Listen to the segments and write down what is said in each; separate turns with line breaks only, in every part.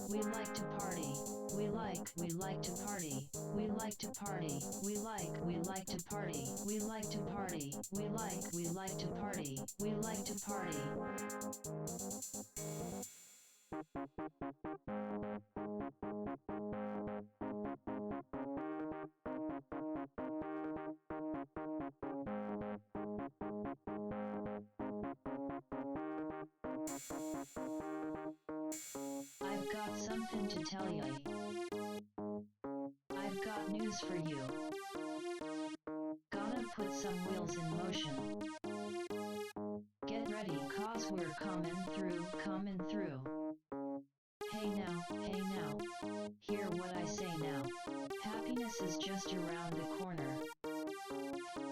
We like to party. We like to party. We like to party. We like to party. We like to party. We like to party. We like to party. I've got something to tell ya. I've got news for you. Gonna put some wheels in motion. Get ready, cause we're coming through, coming through. Hey now, hear what I say now. Happiness is just around the corner.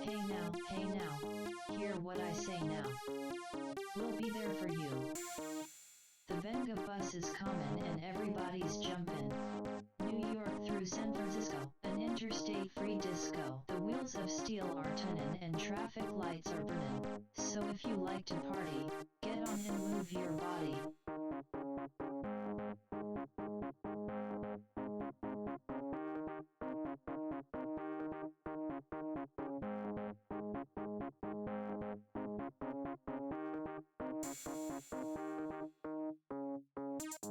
Hey now, hear what I say now. We'll be there for you. The Venga bus is coming and everybody's jumping. New York through San Francisco, an interstate free disco. The wheels of steel are turning and traffic lights are burning. So if you like to party, get on and move your body.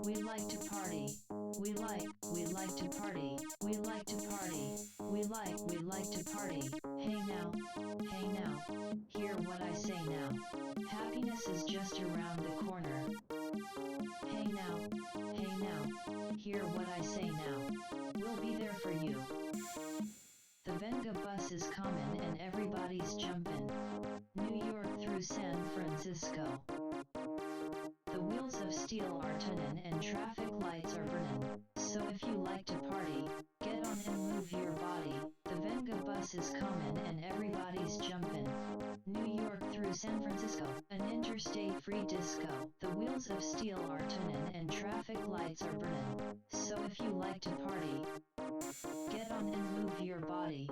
We like to party. We like to party. We like to party. We like to party. Hey now, hear what I say now. Happiness is just around the corner. Hey now, hear what I say now. We'll be there for you. The Venga bus is coming and everybody's jumping. New York through San Francisco. The wheels of steel are turning and traffic lights are burning. So if you like to party, get on and move your body. The Venga bus is coming and everybody's jumping. New York through San Francisco, an interstate free disco. The wheels of steel are turning and traffic lights are burning. So if you like to party, get on and move your body.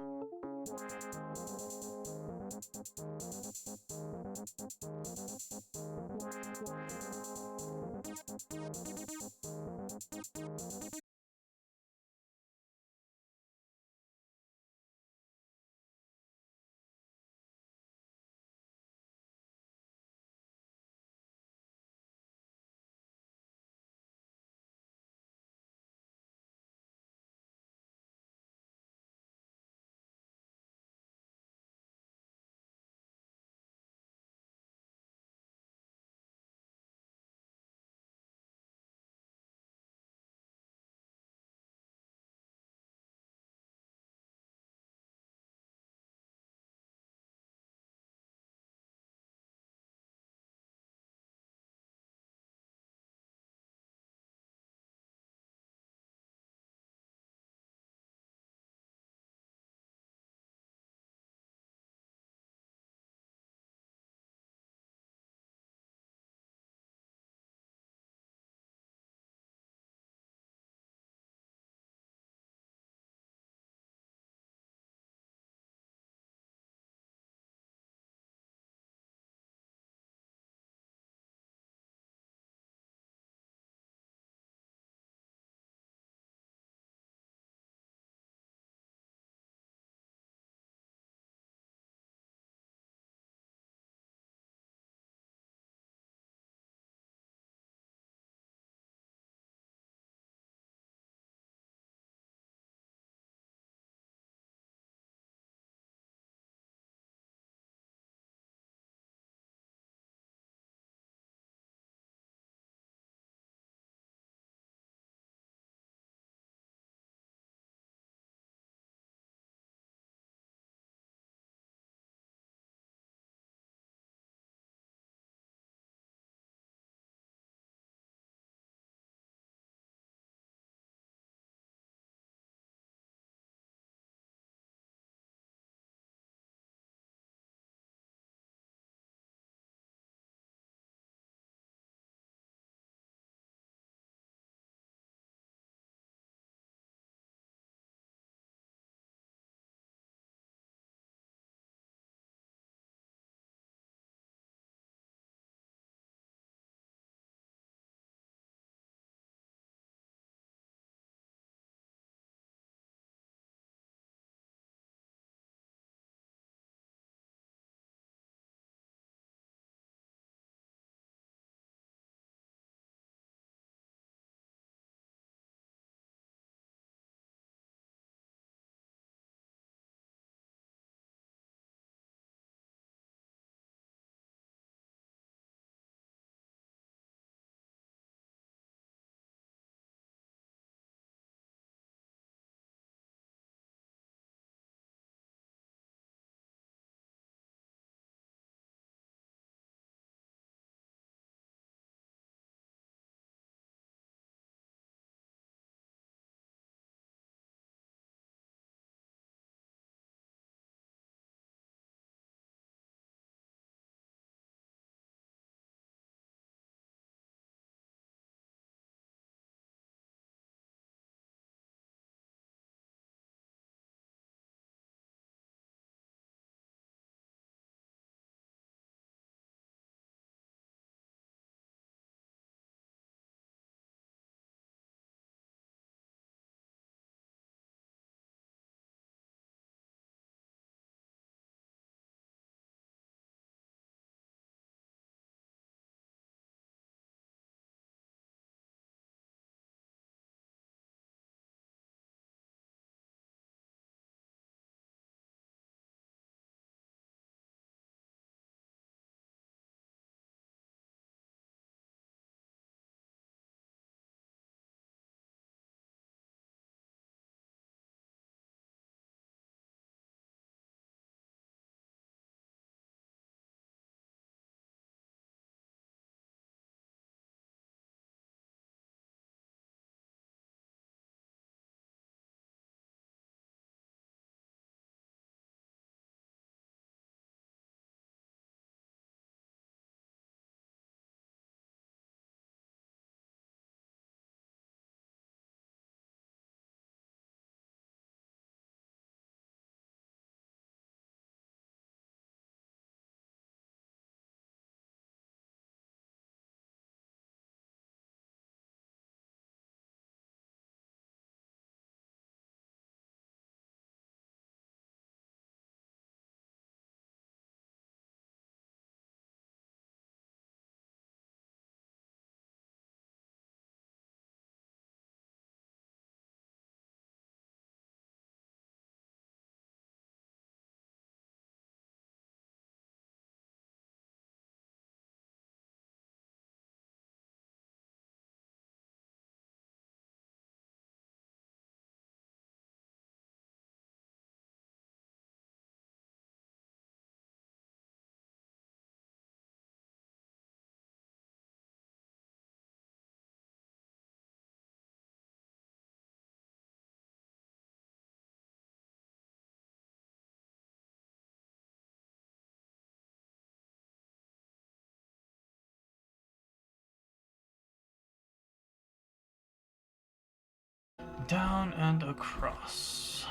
Down and across.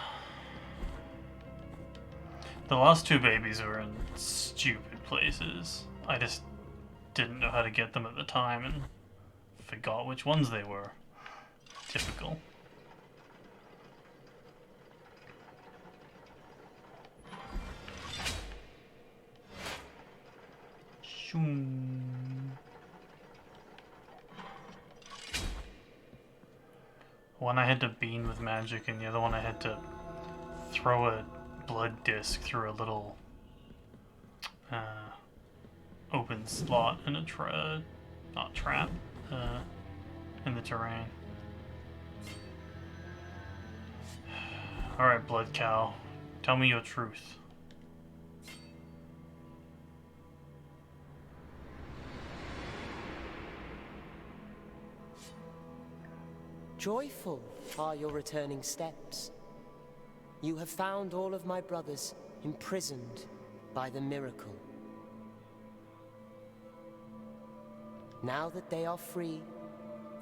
The last two babies were in stupid places. I just didn't know how to get them at the time and forgot which ones they were. Typical. Shoom. One I had to bean with magic, and the other one I had to throw a blood disc through a little open slot in a not trap, in the terrain. Alright, blood cow, tell me your truth.
Joyful are your returning steps. You have found all of my brothers imprisoned by the miracle. Now that they are free,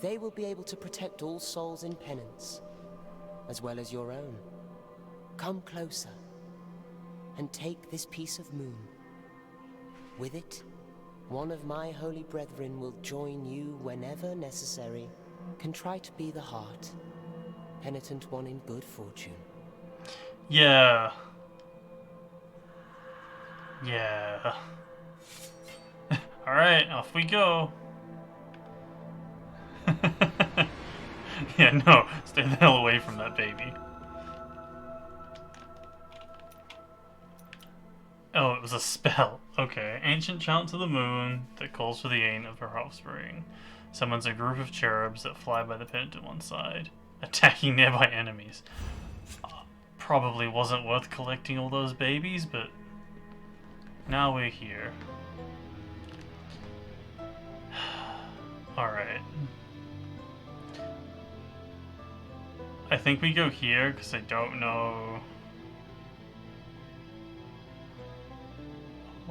they will be able to protect all souls in penance, as well as your own. Come closer, and take this piece of moon. With it, one of my holy brethren will join you whenever necessary. Contrite be the heart, penitent one in good fortune.
Yeah. Yeah. Alright, off we go. Yeah, no, stay the hell away from that baby. Oh, it was a spell. Okay. Ancient chant to the moon that calls for the aid of her offspring. Summons a group of cherubs that fly by the penitent one's side, attacking nearby enemies. Probably wasn't worth collecting all those babies, but now we're here. Alright. I think we go here because I don't know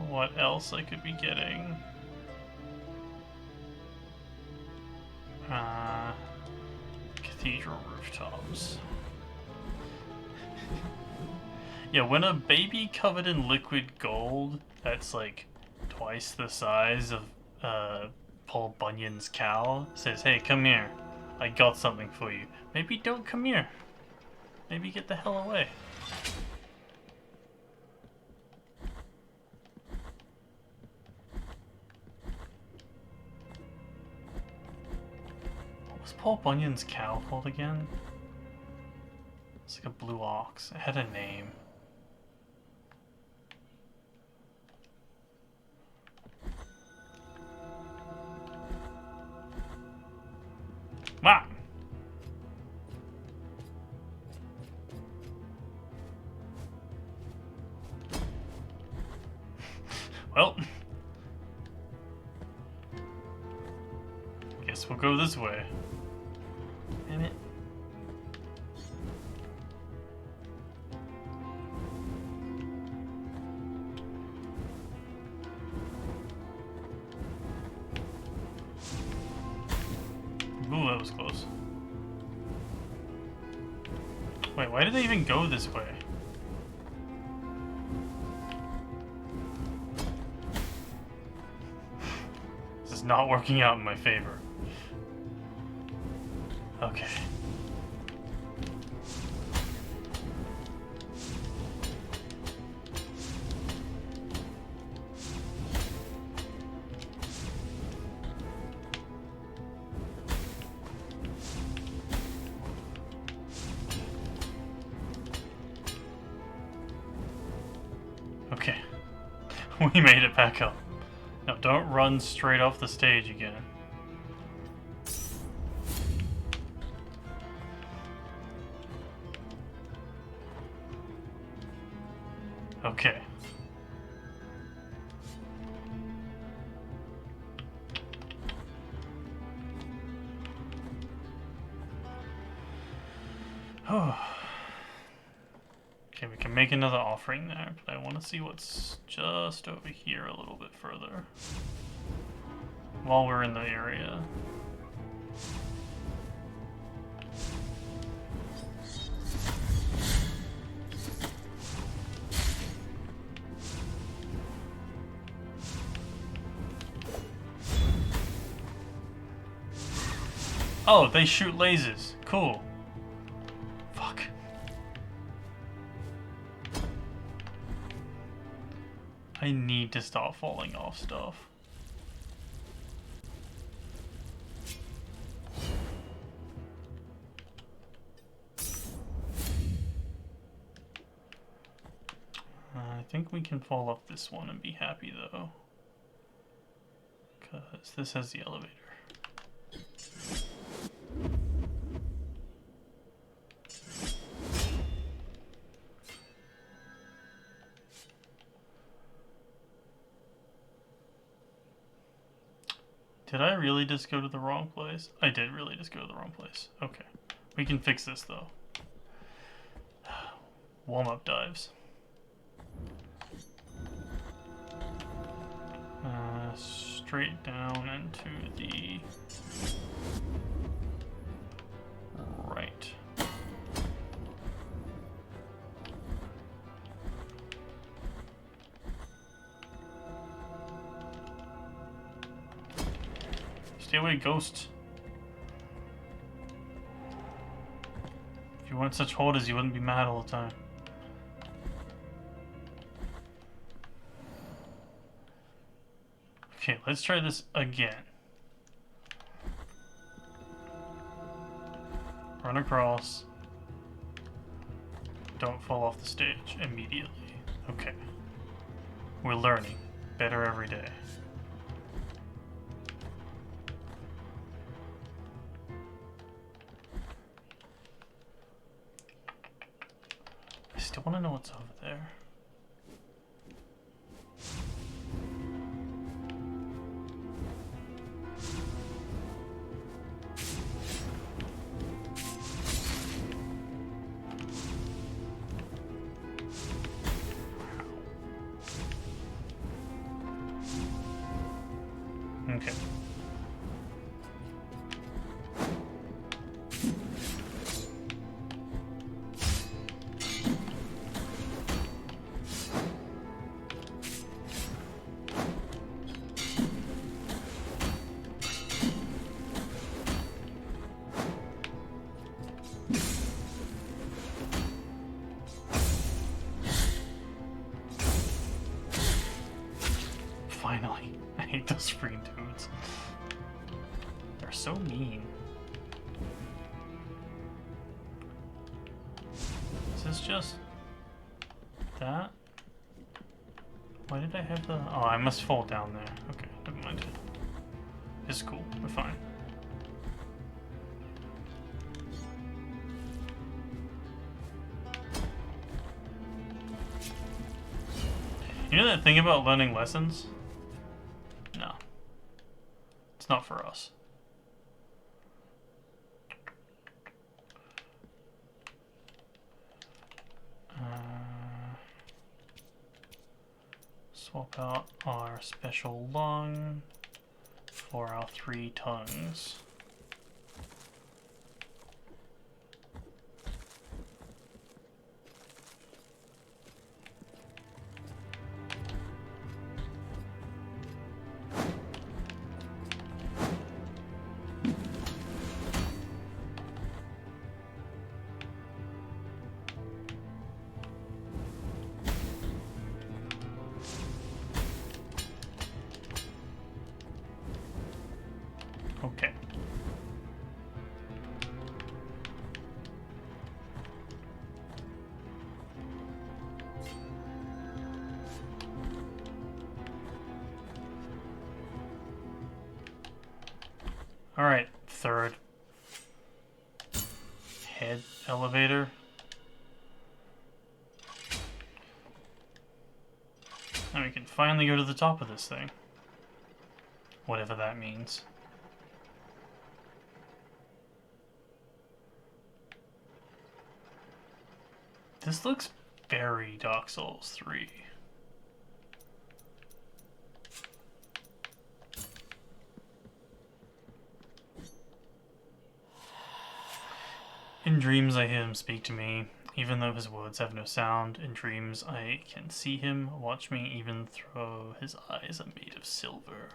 what else I could be getting. Cathedral rooftops. Yeah, when a baby covered in liquid gold that's like twice the size of Paul Bunyan's cow says, "Hey, come here. I got something for you." Maybe don't come here. Maybe get the hell away. What was Paul Bunyan's cow called again? It's like a blue ox. It had a name. Wow. Well, guess we'll go this way. Damn it. Ooh, that was close. Wait, why did they even go this way? This is not working out in my favor. Okay. Okay. We made it back up. Now don't run straight off the stage again. Okay. Oh. Okay, we can make another offering there, but I want to see what's just over here a little bit further. While we're in the area. Oh, they shoot lasers. Cool. Fuck. I need to start falling off stuff. I think we can fall off this one and be happy though. Because this has the elevator. Did I really just go to the wrong place? I did really just go to the wrong place. Okay. We can fix this though. Warm-up dives. Straight down into the right. Stay away, ghost. If you weren't such hoarders, you wouldn't be mad all the time. Okay, let's try this again. Run across. Don't fall off the stage immediately. Okay. We're learning. Better every day. I still want to know what's over there. Okay. Finally. I hate those freaking dudes. They're so mean. Is this just that? Why did I have the... Oh, I must fall down there. Okay, never mind. It's cool. We're fine. You know that thing about learning lessons? No. It's not for us. Swap out our special lung for our 3 tongues. Okay. All right, third head elevator. Now we can finally go to the top of this thing. Whatever that means. This looks very Dark Souls 3. In dreams I hear him speak to me, even though his words have no sound. In dreams I can see him watch me, even though his eyes are made of silver.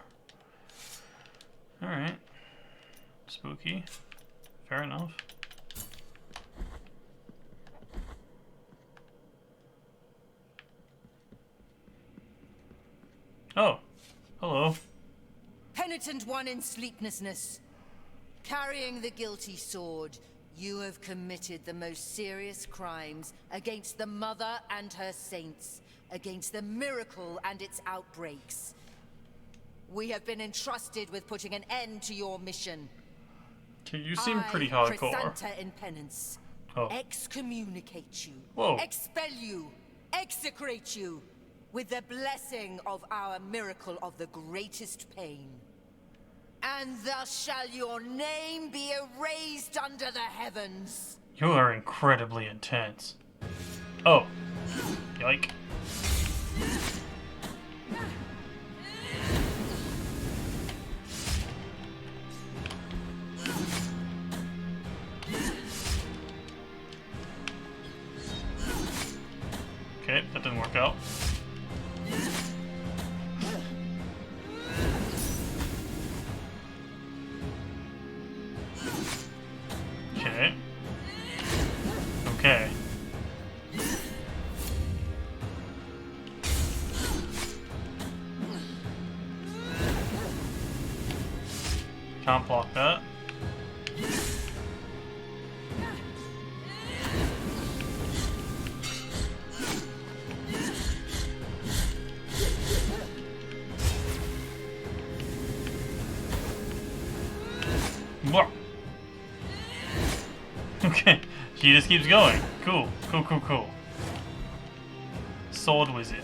Alright. Spooky. Fair enough. Oh, hello.
Penitent one in sleeplessness, carrying the guilty sword, you have committed the most serious crimes against the Mother and her saints, against the miracle and its outbreaks. We have been entrusted with putting an end to your mission.
You seem pretty
I,
hardcore.
Chrysanta in penance, excommunicate you,
Whoa.
expel you, execrate you, with the blessing of our miracle of the greatest pain. And thus shall your name be erased under the heavens.
You are incredibly intense. Oh. Yike. Okay, that didn't work out. Okay. Okay. Can't block that. What? Okay, she just keeps going. Cool, cool, cool, cool. Sword wizard.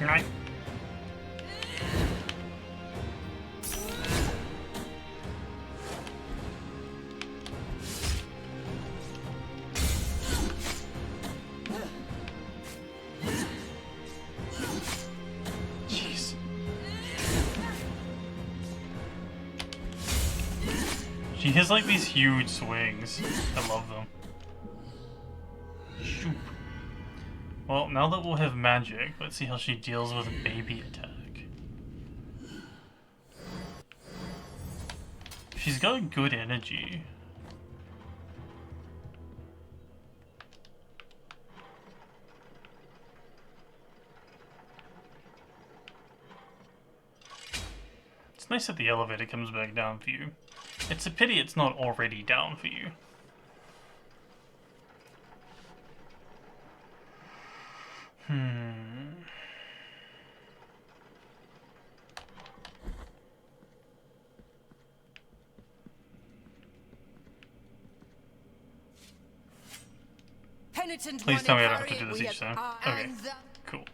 Right. Jeez. She has like these huge swings. I love them. Shoop. Well, now that we'll have magic, let's see how she deals with a baby attack. She's got good energy. It's nice that the elevator comes back down for you. It's a pity it's not already down for you.
Penitent
Please
one
tell
in
me I don't have to
Harriet,
do this
we
each
have-
time. Okay,
and the-
cool.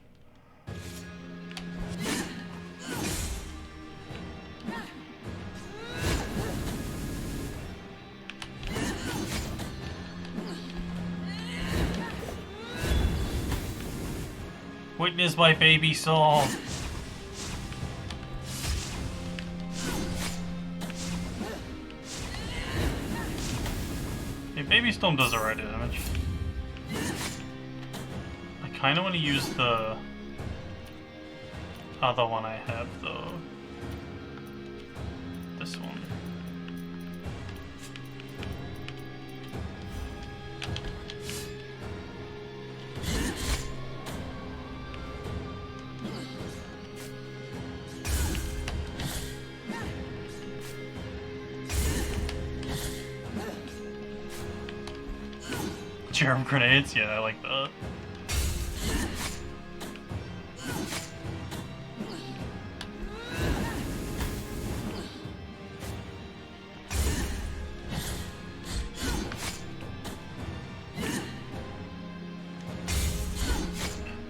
Witness my baby soul. Hey, baby storm does alright damage. I kind of want to use the other one I have though. This one. Germ grenades? Yeah, I like that.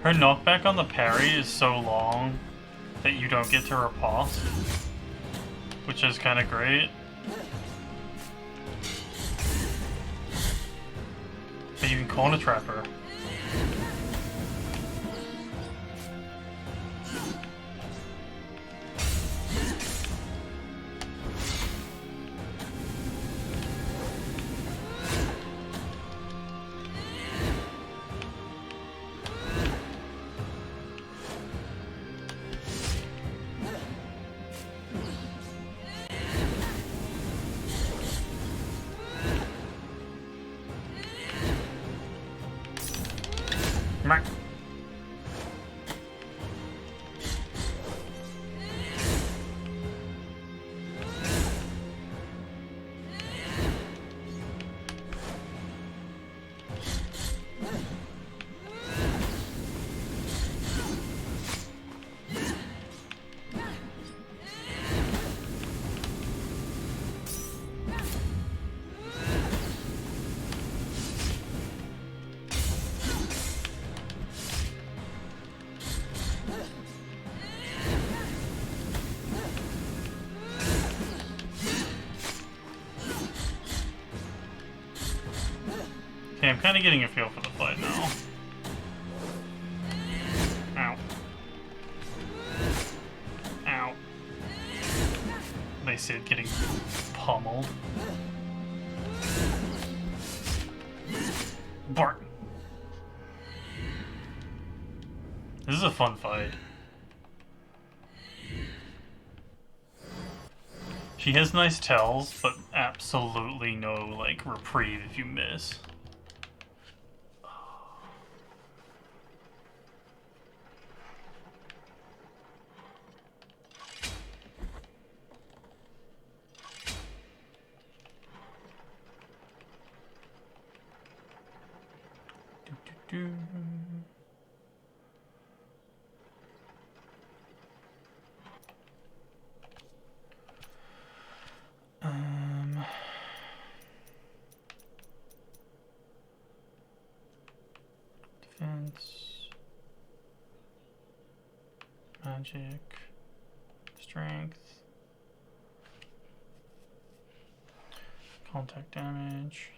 Her knockback on the parry is so long that you don't get to riposte, which is kind of great. But you can corner trap her. Mark. Okay, I'm kind of getting a feel for the fight now. Ow. Ow. They see it getting pummeled. Bark. This is a fun fight. She has nice tells, but absolutely no, like, reprieve if you miss. Do. Defense, magic, strength, contact damage,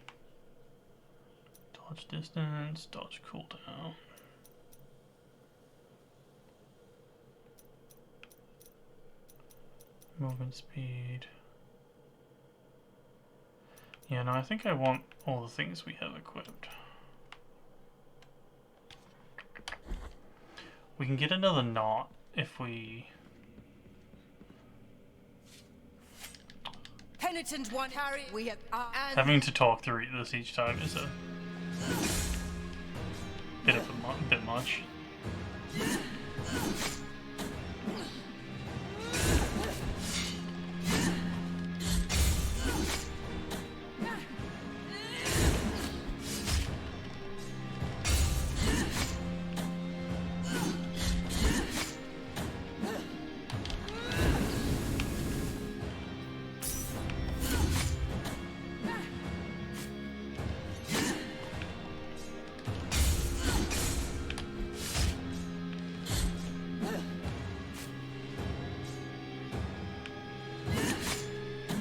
dodge distance, dodge cooldown. Movement speed. Yeah, no, I think I want all the things we have equipped. We can get another knot if we...
Penitent one, Harry. We have
Having to talk through this each time is a bit much.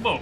Whoa.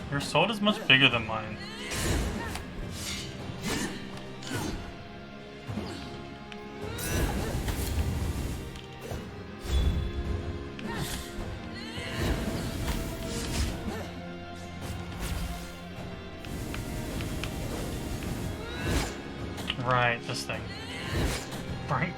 Your sword is much bigger than mine. Right, this thing. Right.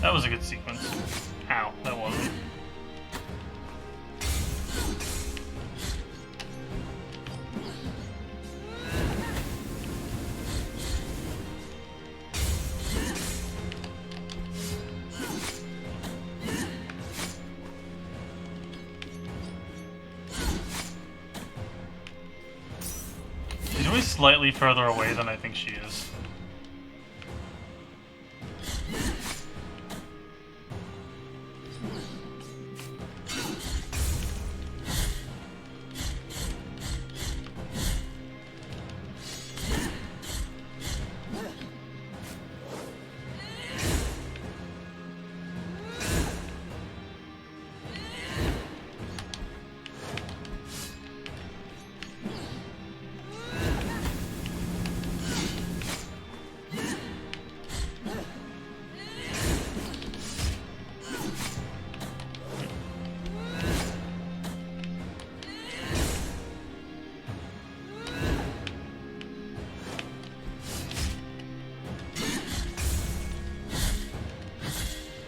That was a good sequence. Ow, that wasn't. She's always slightly further away than I think she is.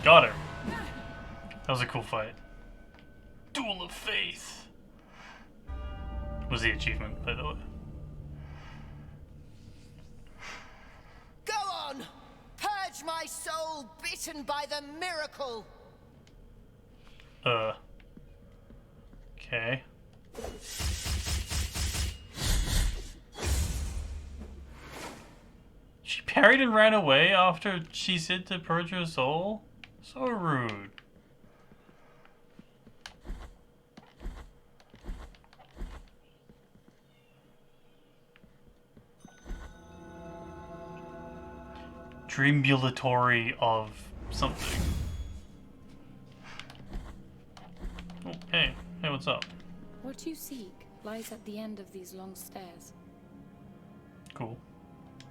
Got her. That was a cool fight. Duel of Faith was the achievement, by the way.
Go on! Purge my soul bitten by the miracle!
Okay. She parried and ran away after she said to purge her soul? So rude. Dreambulatory of something. Oh, hey. Hey, what's up?
What you seek lies at the end of these long stairs.
Cool.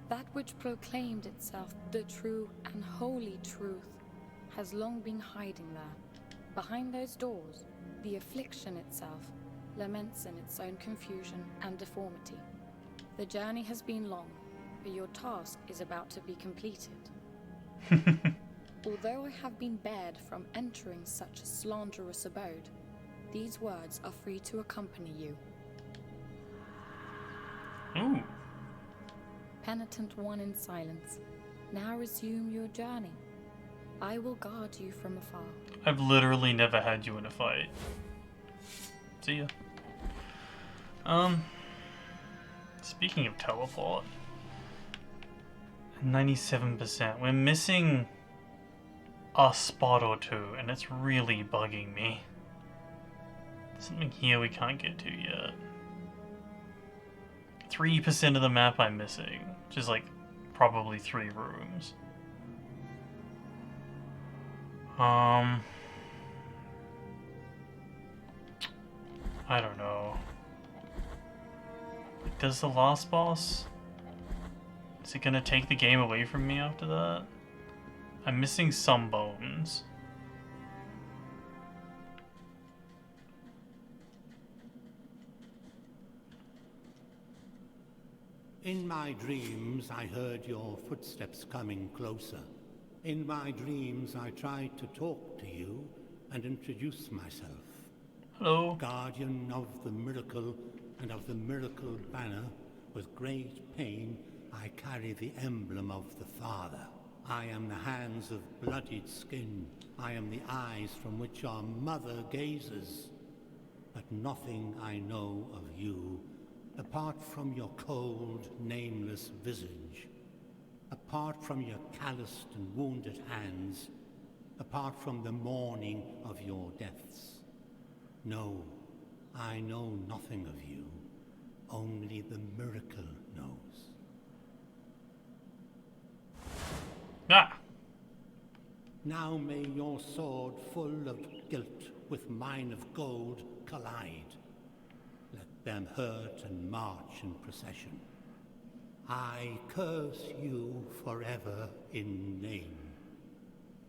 That which proclaimed itself the true and holy truth has long been hiding there. Behind those doors, the affliction itself laments in its own confusion and deformity. The journey has been long, but your task is about to be completed. Although I have been barred from entering such a slanderous abode, these words are free to accompany you.
Ooh.
Penitent one in silence, now resume your journey. I will guard you from afar.
I've literally never had you in a fight. See ya. Speaking of teleport, 97%. We're missing a spot or two, and it's really bugging me. There's something here we can't get to yet. 3% of the map I'm missing, which is like probably 3 rooms. I don't know. Does the last boss... is it gonna take the game away from me after that? I'm missing some bones.
In my dreams, I heard your footsteps coming closer. In my dreams, I tried to talk to you and introduce myself.
Hello.
Guardian of the miracle and of the miracle banner, with great pain, I carry the emblem of the Father. I am the hands of bloodied skin. I am the eyes from which our mother gazes. But nothing I know of you, apart from your cold, nameless visage, apart from your calloused and wounded hands, apart from the mourning of your deaths. No, I know nothing of you. Only the miracle knows.
Ah!
Now may your sword full of guilt with mine of gold collide. Let them hurt and march in procession. I curse you forever in name.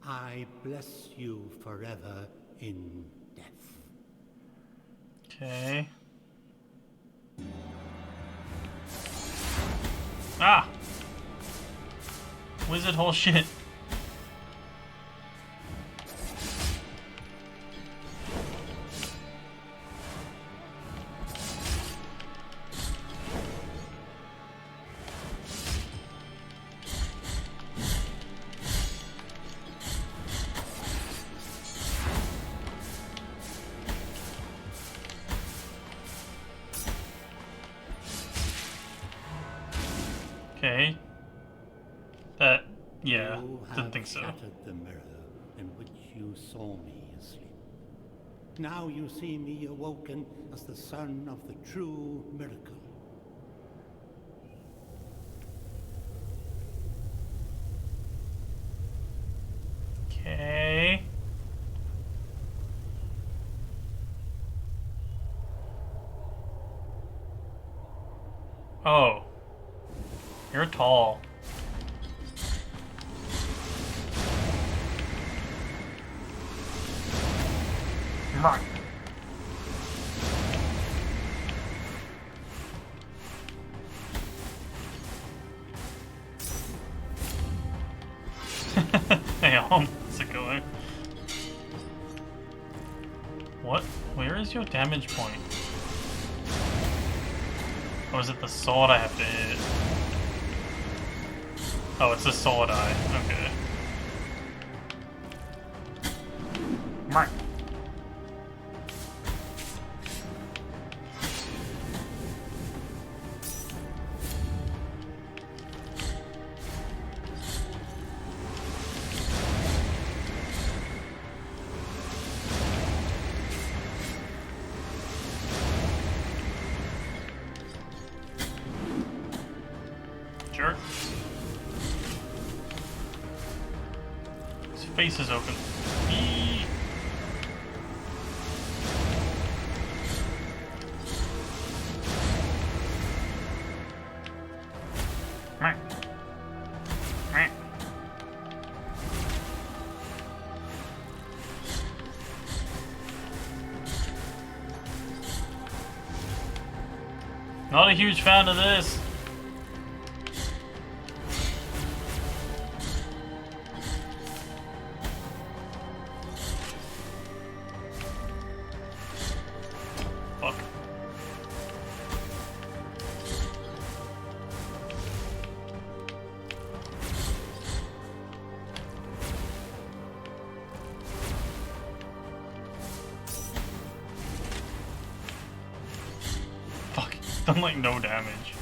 I bless you forever in death.
Okay. Ah! Wizard hole shit. Okay. That, yeah,
You
didn't
have
think so.
shattered the mirror in which you saw me asleep. Now you see me awoken as the son of the true miracle.
Okay. Oh. You're tall. Right. Hey, how's it going? What? Where is your damage point? Or is it the sword I have to hit? Oh, it's the sword eye. Okay. Right. Jerk. His face is open. Eee! Meh. Meh. Not a huge fan of this. Fuck. Fuck. Done like no damage.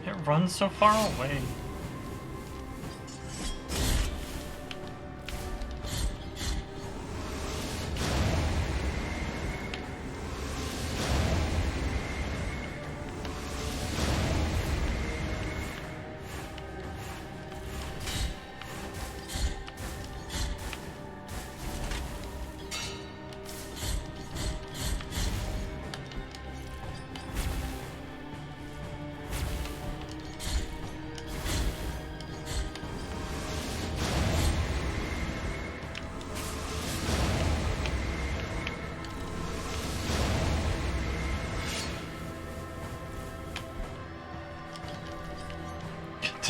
It runs so far away.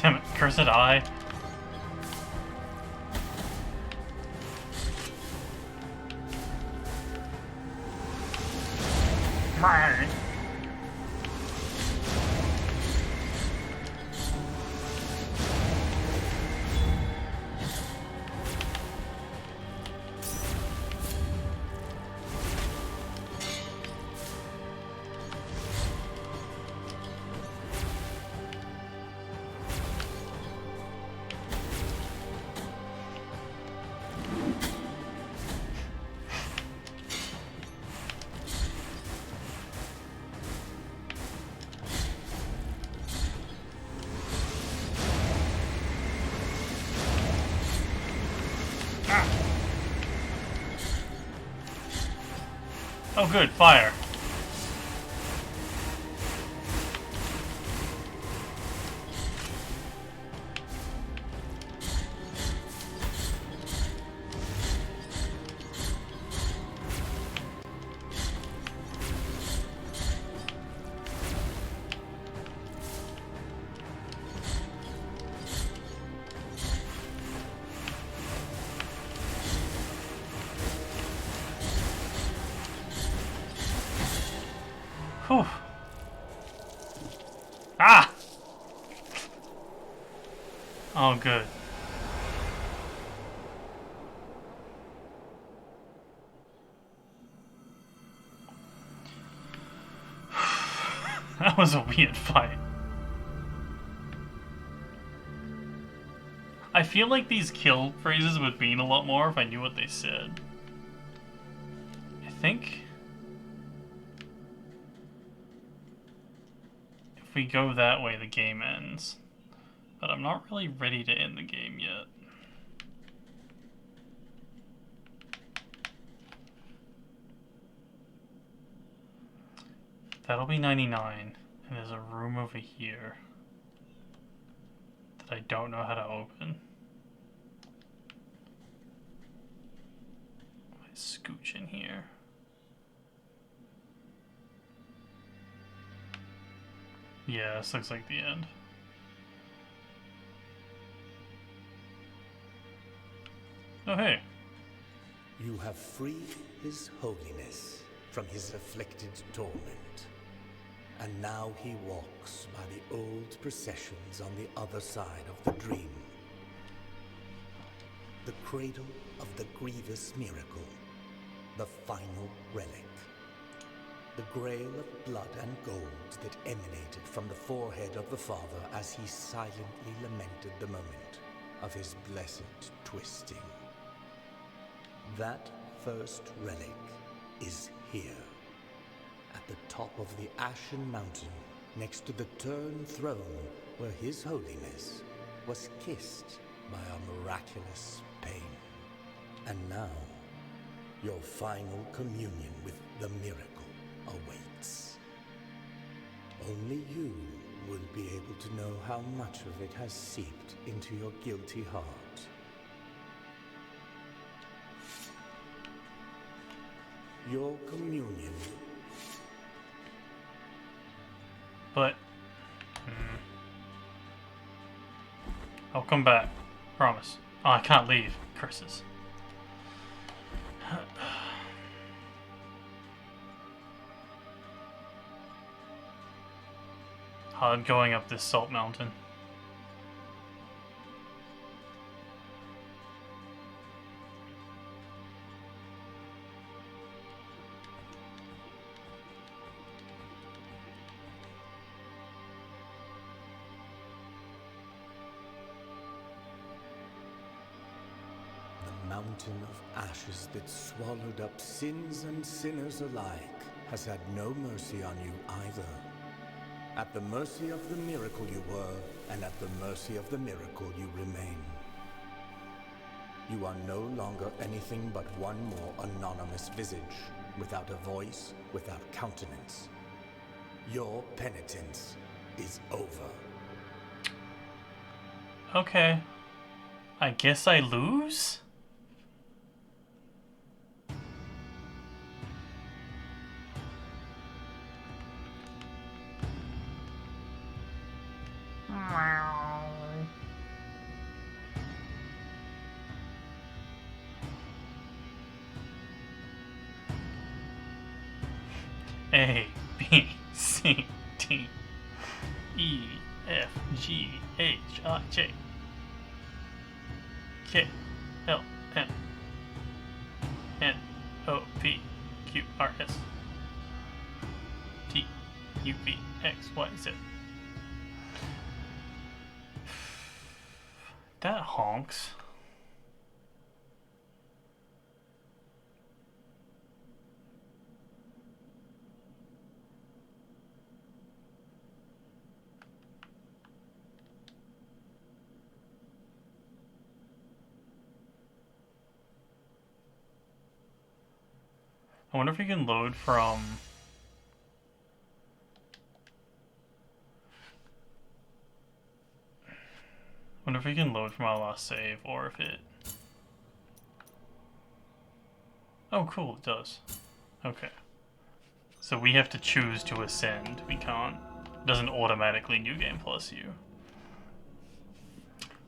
Damn it, cursed eye. Mine. Oh good, fire. Ah! Oh, good. That was a weird fight. I feel like these kill phrases would mean a lot more if I knew what they said. I think if we go that way, the game ends. But I'm not really ready to end the game yet. That'll be 99, and there's a room over here that I don't know how to open. I scooch in here. Yeah, this looks like the end. Oh, hey.
You have freed His Holiness from his afflicted torment. And now he walks by the old processions on the other side of the dream. The cradle of the grievous miracle, the final relic. The grail of blood and gold that emanated from the forehead of the Father as he silently lamented the moment of his blessed twisting. That first relic is here, at the top of the Ashen Mountain, next to the Turned Throne, where His Holiness was kissed by a miraculous pain. And now, your final communion with the miracle awaits. Only you will be able to know how much of it has seeped into your guilty heart. Your communion.
But I'll come back. Promise. Oh, I can't leave. Curses. Hard going up this salt mountain.
Mountain of ashes that swallowed up sins and sinners alike has had no mercy on you either. At the mercy of the miracle you were, and at the mercy of the miracle you remain. You are no longer anything but one more anonymous visage, without a voice, without countenance. Your penitence is over.
Okay. I guess I lose? A, B, C, D, E, F, G, H, I, J, K, L, M, N, O, P, Q, R, S, T, U, V, X, Y, Z. That honks. I wonder if we can load from... I wonder if we can load from our last save, or if it... Oh, cool, it does. Okay. So we have to choose to ascend. We can't... It doesn't automatically New Game Plus you.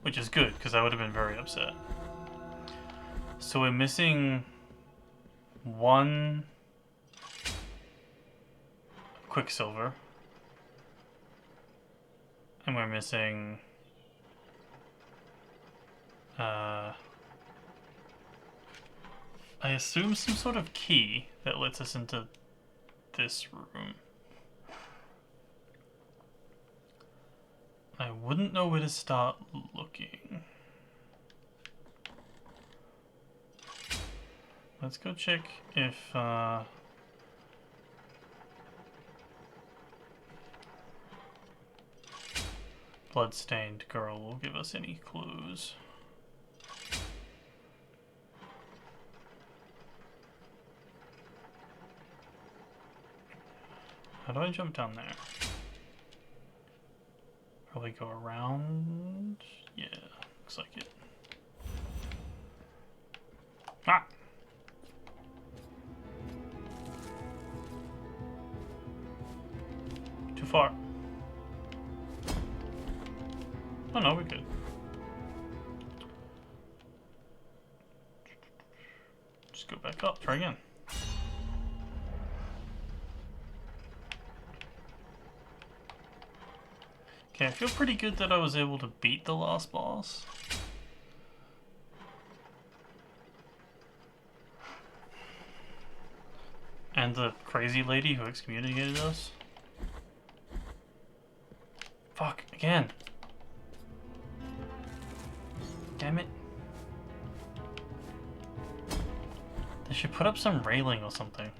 Which is good, because I would have been very upset. So we're missing... one Quicksilver. And we're missing... I assume some sort of key that lets us into this room. I wouldn't know where to start looking. Let's go check if Bloodstained Girl will give us any clues. How do I jump down there? Probably go around. Yeah, looks like it. Ah! Too far. Oh no, we're good. Just go back up, try again. Okay, I feel pretty good that I was able to beat the last boss. And the crazy lady who excommunicated us. Fuck, again. Damn it. They should put up some railing or something.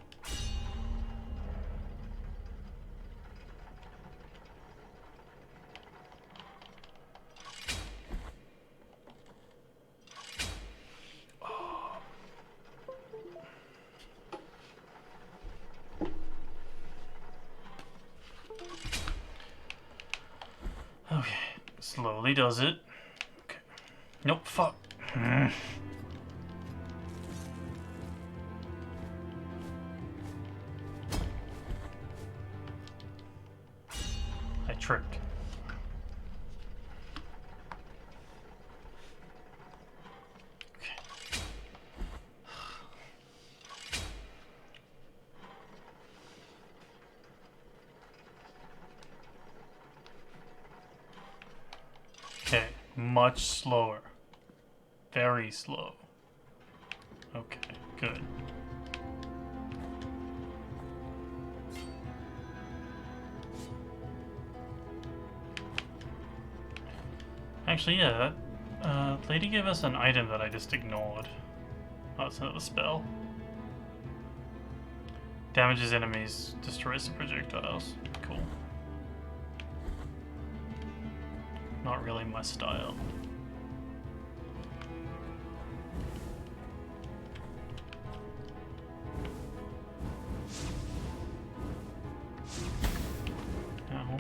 Okay, slowly does it. Okay. Nope, fuck. I tripped. Okay. Okay, much slower. Very slow. Okay, good. Actually, yeah, that lady gave us an item that I just ignored. Oh, it's another spell. Damages enemies, destroys some projectiles. Cool. Not really my style. Ow.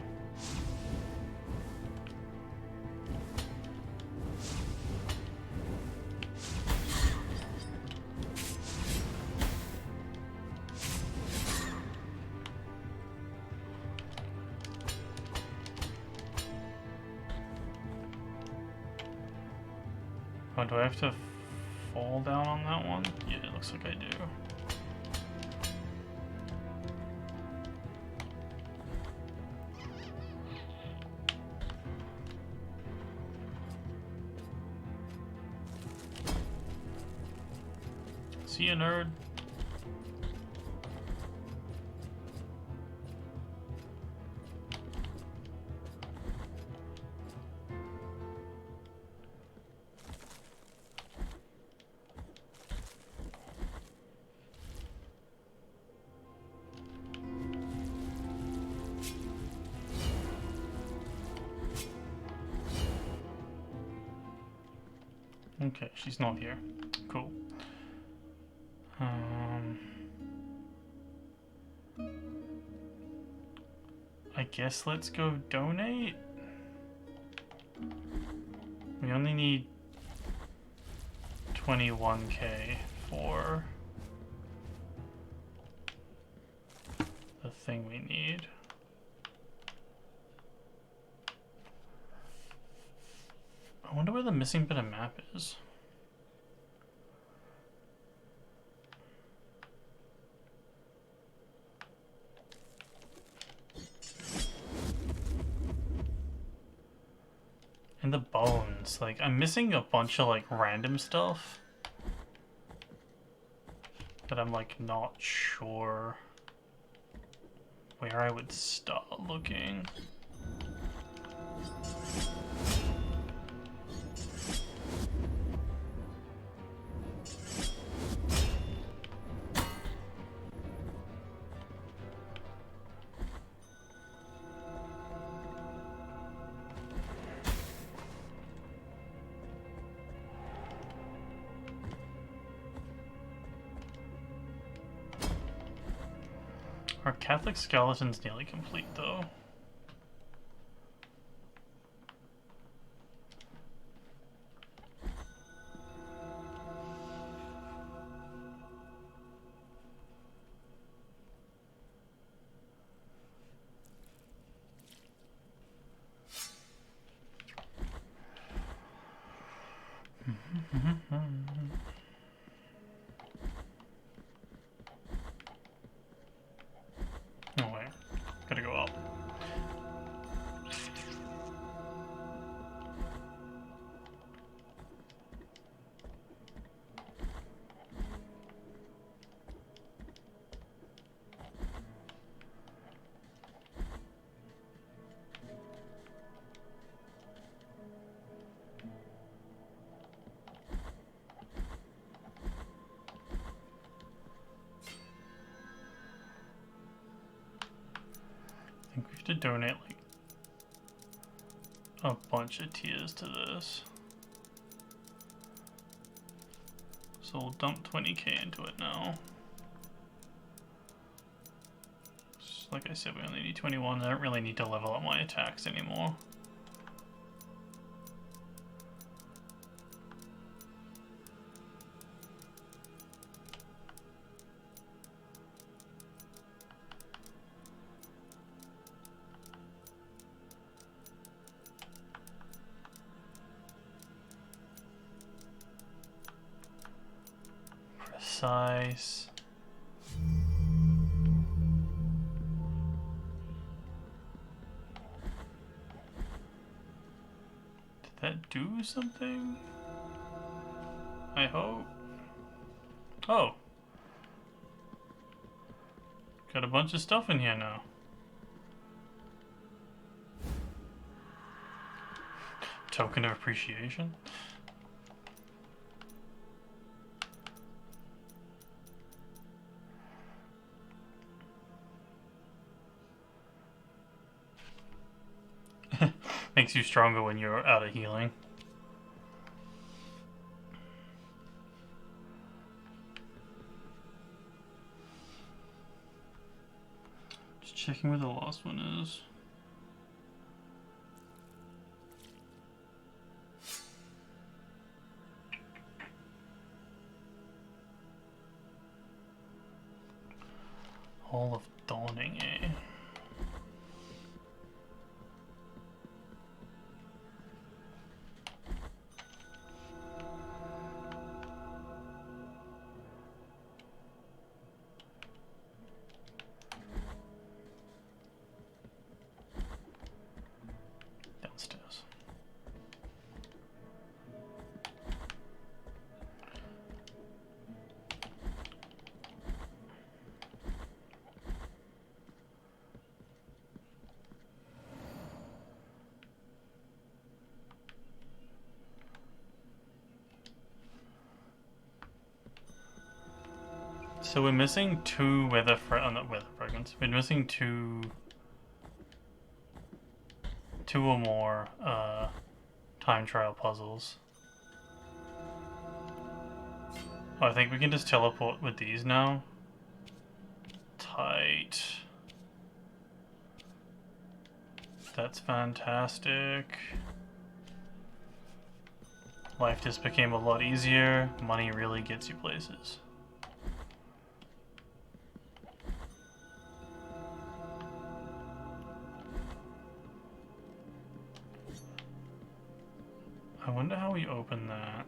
Oh, do I have to fall down on that one? Yeah, it looks like I do. See you, nerd. Okay, she's not here. Cool. I guess let's go donate. We only need 21k for the thing we need. I wonder where the missing bit of map is. And the bones. Like, I'm missing a bunch of, like, random stuff. But I'm, like, not sure where I would start looking. Our Catholic skeleton's nearly complete, though. Oh wait, gotta go up. I think we have to donate like a bunch of tears to this. So we'll dump 20k into it now. Like I said, we only need 21. I don't really need to level up my attacks anymore. Precise. Did that do something? I hope. Oh. Got a bunch of stuff in here now. Token of appreciation. Makes you stronger when you're out of healing. Just checking where the last one is. Hall of Dawning, eh? Downstairs. So we're missing two not weather fragments. We're missing two or more time trial puzzles. Oh, I think we can just teleport with these now. Tight. That's fantastic. Life just became a lot easier. Money really gets you places. I wonder how we open that.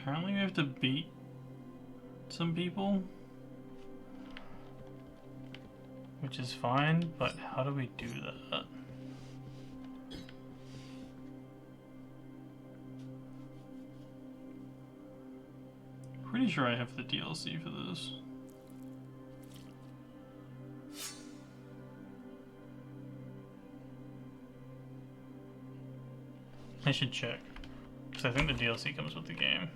Apparently we have to beat some people, which is fine, but how do we do that? Pretty sure I have the DLC for this. I should check, because I think the DLC comes with the game.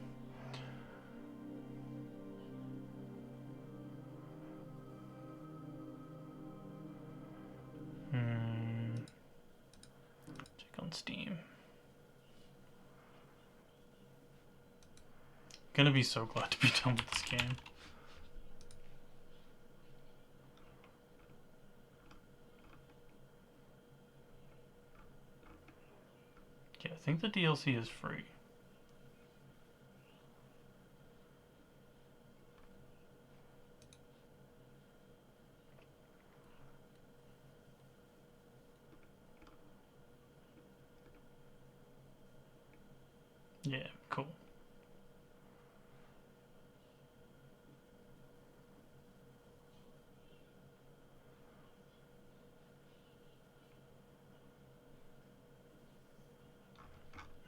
Check on Steam. Gonna be so glad to be done with this game. Yeah, I think the DLC is free. Yeah, cool.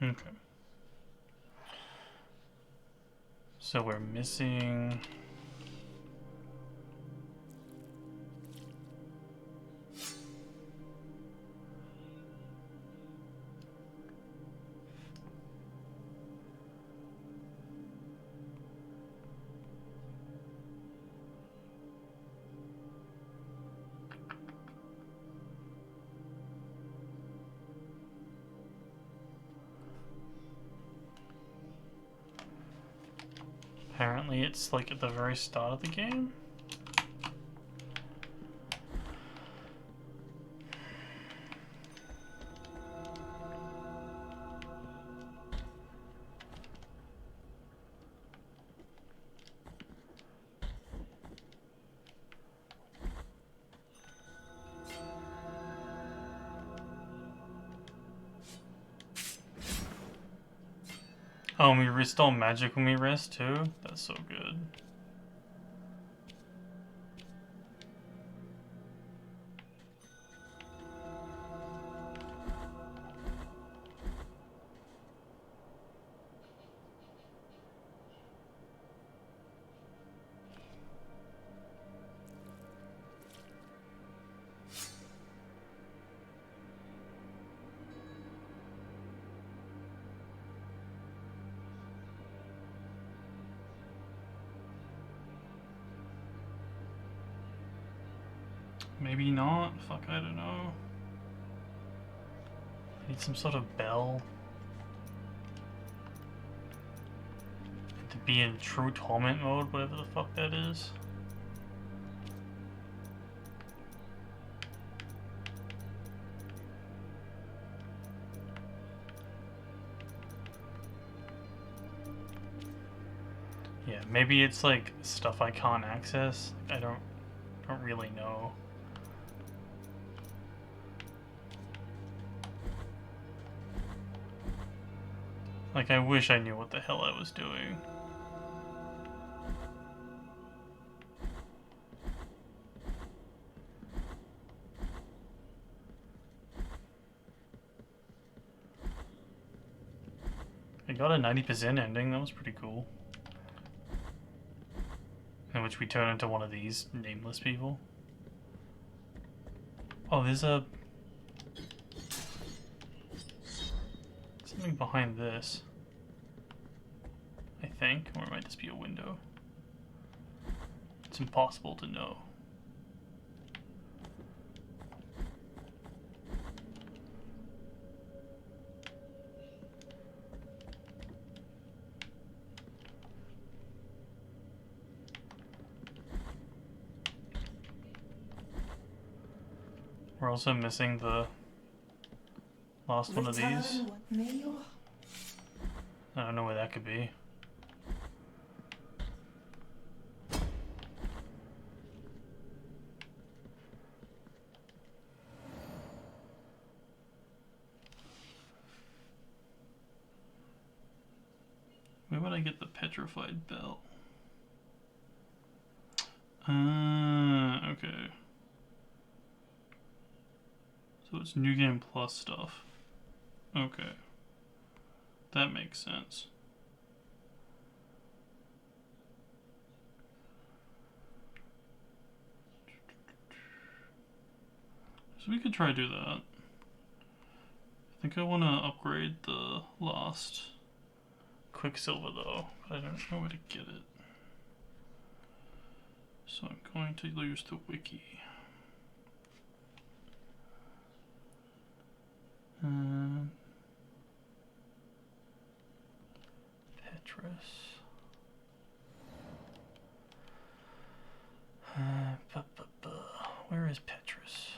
Okay. So we're missing... Apparently it's like at the very start of the game. Oh, and we restore magic when we rest too? That's so good. Maybe not. Fuck, I don't know. I need some sort of bell. To be in true torment mode, whatever the fuck that is. Yeah, maybe it's like stuff I can't access. I don't really know. Like, I wish I knew what the hell I was doing. I got a 90% ending, that was pretty cool. In which we turn into one of these nameless people. Oh, there's a... something behind this. I think, or it might just be a window. It's impossible to know. We're also missing the last one of these. I don't know where that could be. Where would I get the petrified belt? Okay. So it's New Game Plus stuff. Okay. That makes sense. So we could try to do that. I think I want to upgrade the last Quicksilver though, but I don't know where to get it. So I'm going to use the wiki. Petrus. Where is Petrus?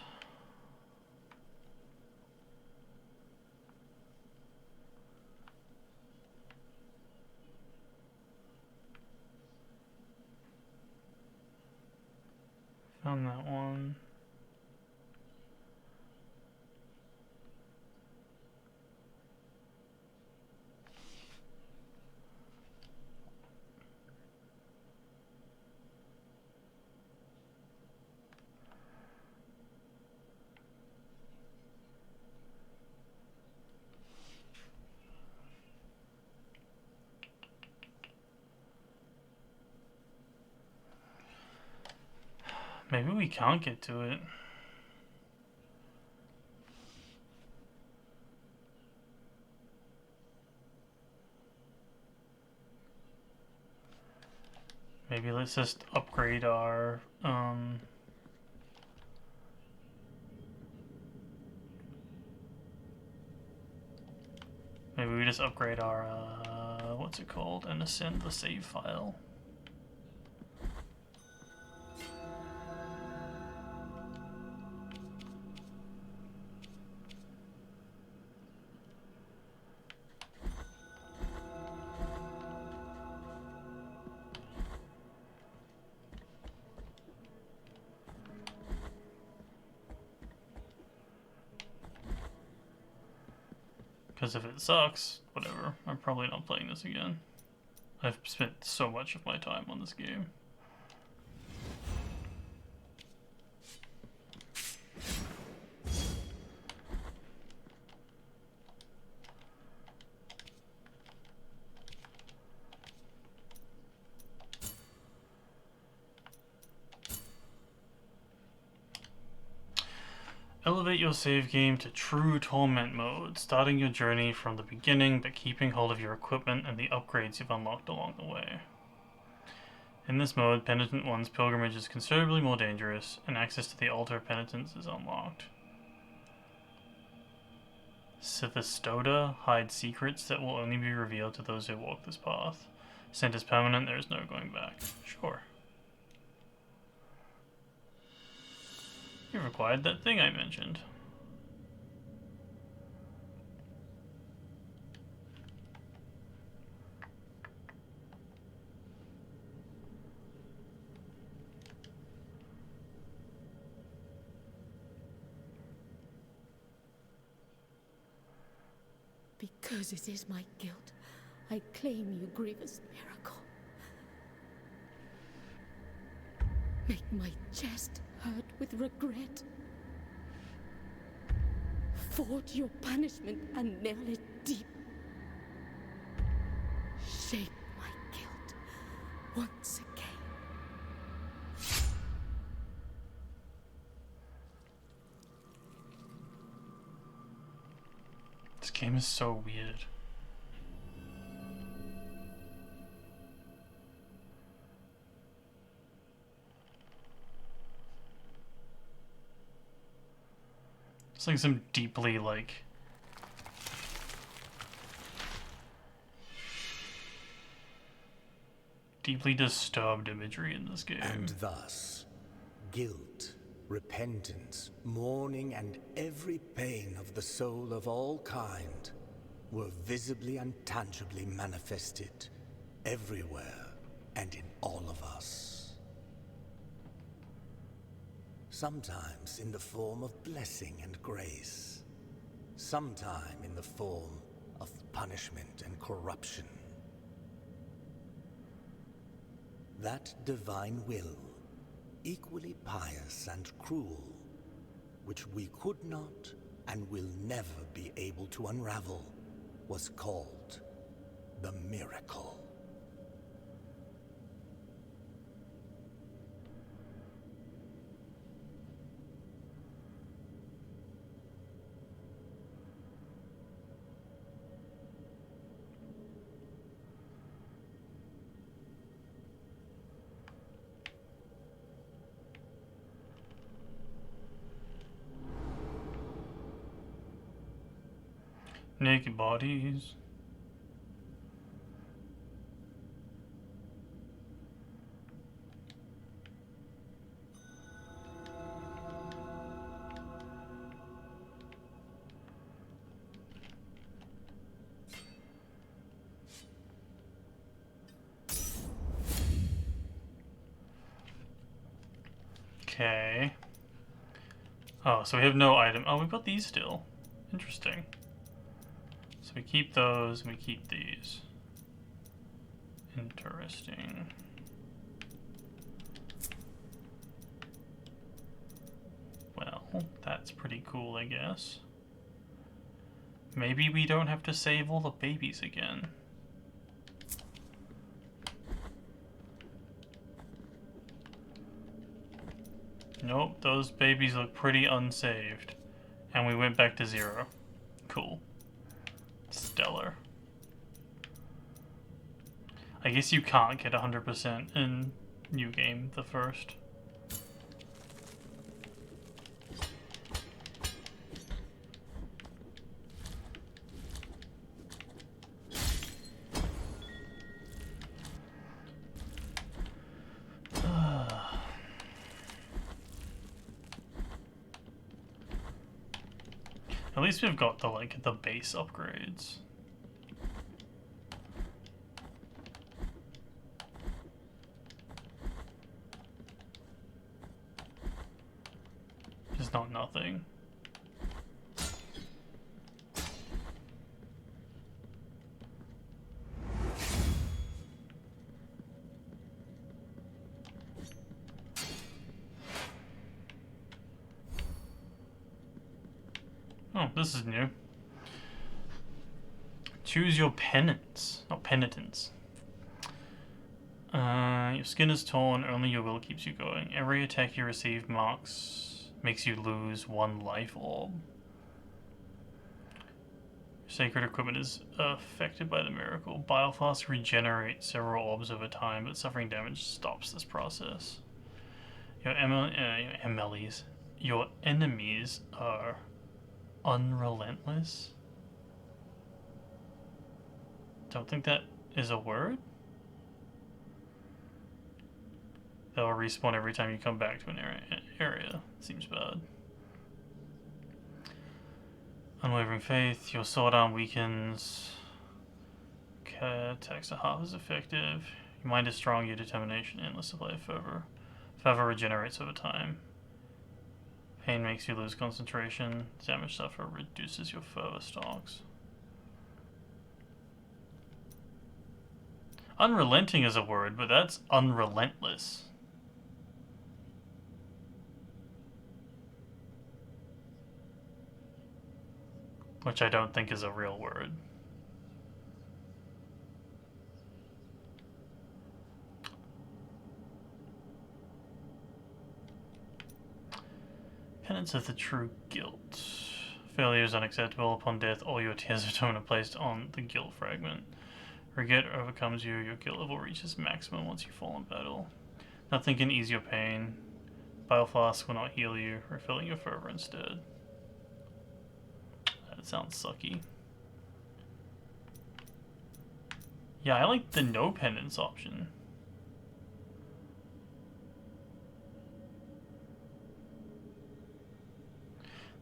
Found that one. Maybe we can't get to it. Maybe let's just upgrade our maybe we just upgrade our what's it called and ascend the save file. Because if it sucks, whatever, I'm probably not playing this again. I've spent so much of my time on this game. Elevate your save game to true torment mode, starting your journey from the beginning but keeping hold of your equipment and the upgrades you've unlocked along the way. In this mode, Penitent 1's pilgrimage is considerably more dangerous, and access to the Altar of Penitence is unlocked. Sithistoda hides secrets that will only be revealed to those who walk this path. Scent is permanent, there is no going back. Sure. You required that thing I mentioned.
Because it is my guilt, I claim you, grievous miracle. Make my chest hurt with regret. Forge your punishment and nail it deep. Shape my guilt once again.
This game is so weird. It's like some deeply, deeply disturbed imagery in this game.
And thus, guilt, repentance, mourning, and every pain of the soul of all kind were visibly and tangibly manifested everywhere and in all of us. Sometimes in the form of blessing and grace, sometime in the form of punishment and corruption. that divine will, equally pious and cruel, which we could not and will never be able to unravel, was called the miracle.
Naked bodies. Okay. Oh, so we have no item. Oh, we've got these still. Interesting. So we keep those and we keep these. Interesting. Well, that's pretty cool, I guess. Maybe we don't have to save all the babies again. Nope, those babies look pretty unsaved. And we went back to 0. Cool. Stellar. I guess you can't get 100% in New Game, the first. At least we've got the base upgrades. Just not nothing. Oh, this is new. Choose your penance, not penitence. Your skin is torn, only your will keeps you going. Every attack you receive makes you lose 1 life orb. Your sacred equipment is affected by the miracle. Bioflask regenerates several orbs over time, but suffering damage stops this process. Your enemies are unrelentless? Don't think that is a word? They'll respawn every time you come back to an area. Seems bad. Unwavering faith. Your sword arm weakens. Attacks are half as effective. Your mind is strong, your determination, endless supply of fervor. Fervor regenerates over time. Pain makes you lose concentration. Damage suffer reduces your fervor stocks. Unrelenting is a word, but that's unrelentless. Which I don't think is a real word. Penance of the true guilt. Failure is unacceptable. Upon death, all your tears of atonement are placed on the guilt fragment. Regret overcomes you. Your guilt level reaches maximum once you fall in battle. Nothing can ease your pain. Bioflask will not heal you, refilling your fervor instead. That sounds sucky. Yeah, I like the no penance option.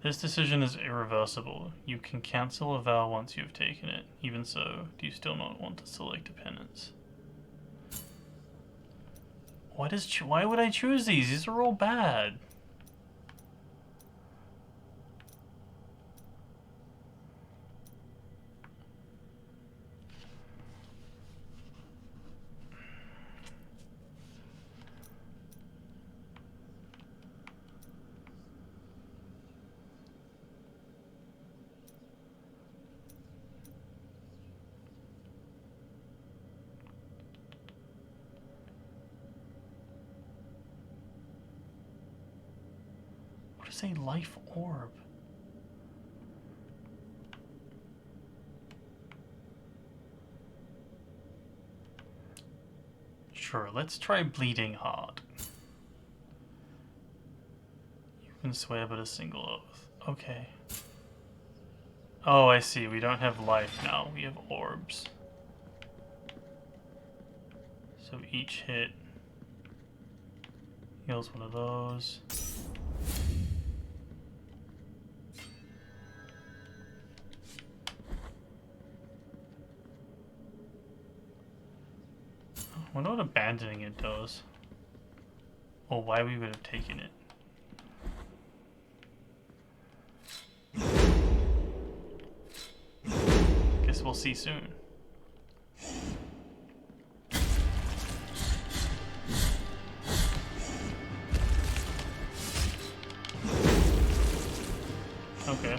This decision is irreversible. You can cancel a vow once you have taken it. Even so, do you still not want to select a penance? Why would I choose these? These are all bad. was a life orb. Sure, let's try bleeding hard. You can swear but a single oath. Okay. Oh, I see. We don't have life now. We have orbs. So each hit heals one of those. I wonder what abandoning it does. Or why we would have taken it. Guess we'll see soon. Okay.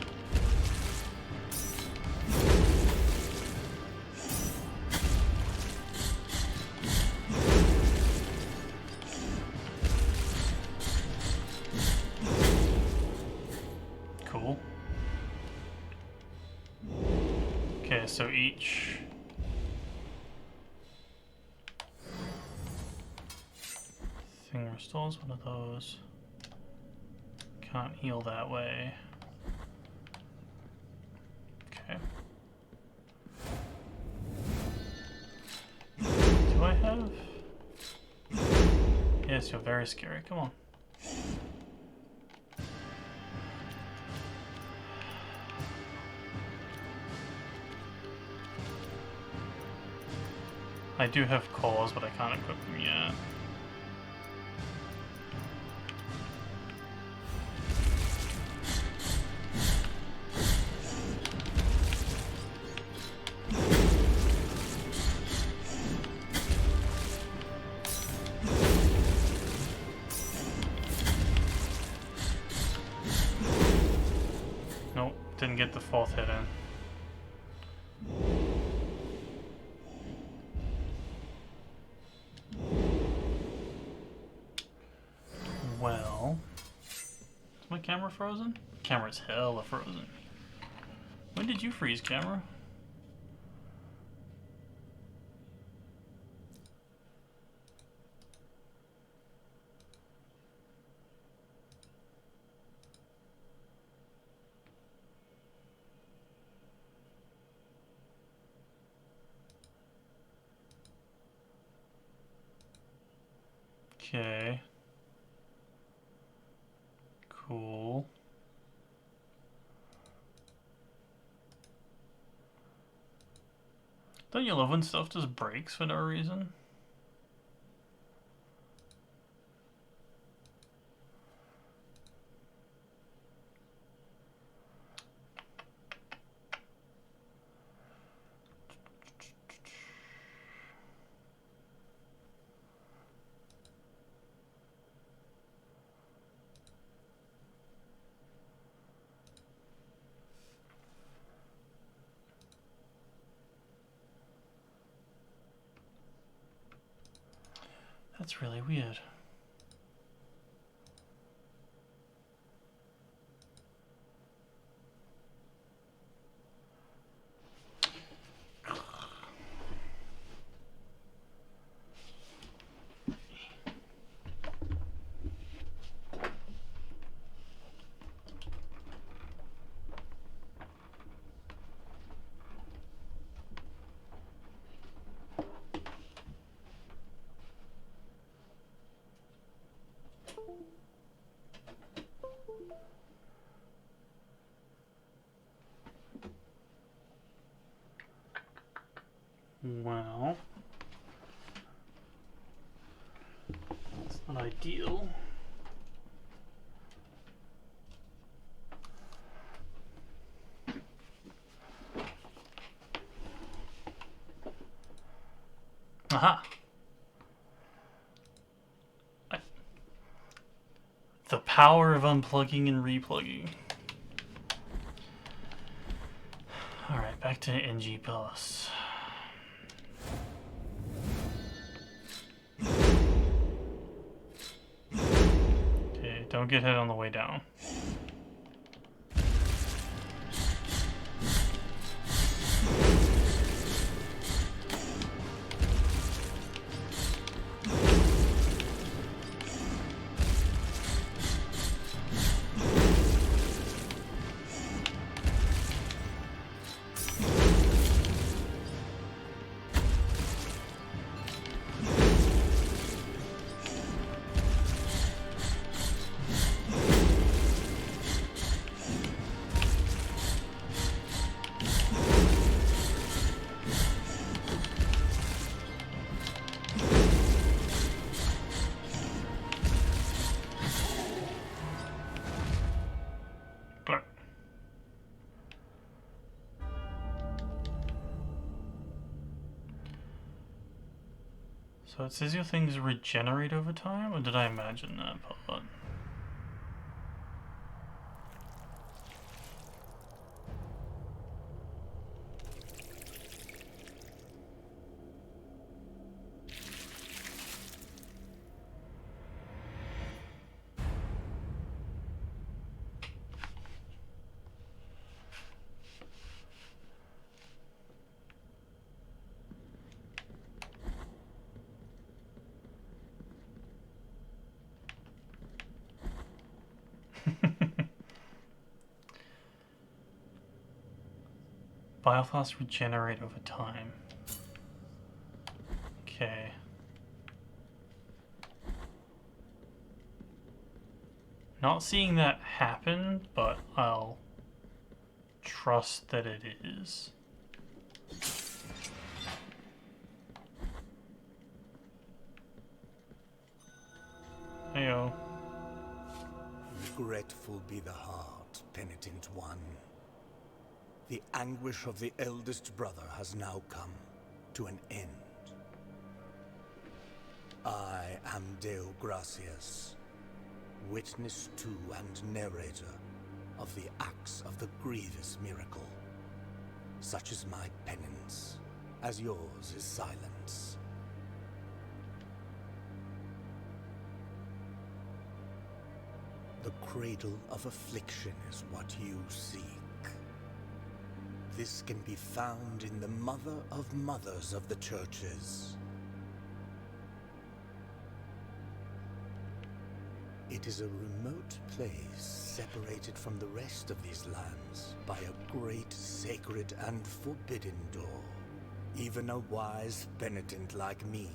Cool. Okay, so each thing restores one of those. Can't heal that way. Okay. Do I have? Yes, you're very scary. Come on. I do have cores, but I can't equip them yet. Nope, didn't get the fourth hit in. Well, is my camera frozen? Camera's hella frozen. When did you freeze, camera? Okay. Cool. Don't you love when stuff just breaks for no reason? That's really weird. Well, it's not ideal. Aha! The power of unplugging and replugging. Alright, back to NG Plus. Don't get hit on the way down. So it says your things regenerate over time, or did I imagine that part? Biofloss regenerate over time. Okay. Not seeing that happen, but I'll trust that it is. Heyo.
Regretful be the heart, penitent one. The anguish of the eldest brother has now come to an end. I am Deo Gracias, witness to and narrator of the acts of the grievous miracle. Such is my penance, as yours is silence. The cradle of affliction is what you seek. This can be found in the Mother of Mothers of the Churches. It is a remote place separated from the rest of these lands by a great sacred and forbidden door. Even a wise penitent like me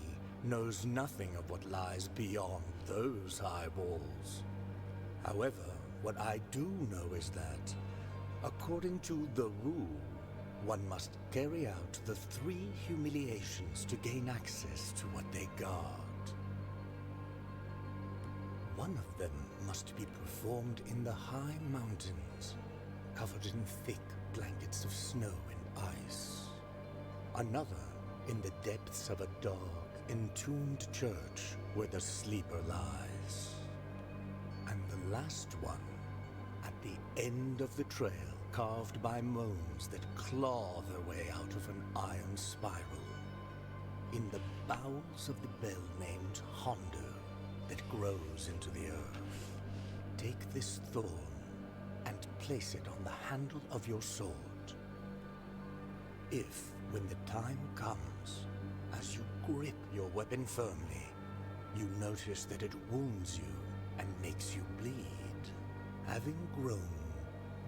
knows nothing of what lies beyond those high walls. However, what I do know is that, according to the rule, one must carry out the 3 humiliations to gain access to what they guard. One of them must be performed in the high mountains, covered in thick blankets of snow and ice. Another in the depths of a dark, entombed church where the sleeper lies. And the last one, at the end of the trail, carved by moans that claw their way out of an iron spiral, in the bowels of the bell named Hondo that grows into the earth. Take this thorn and place it on the handle of your sword. If, when the time comes, as you grip your weapon firmly, you notice that it wounds you and makes you bleed, having grown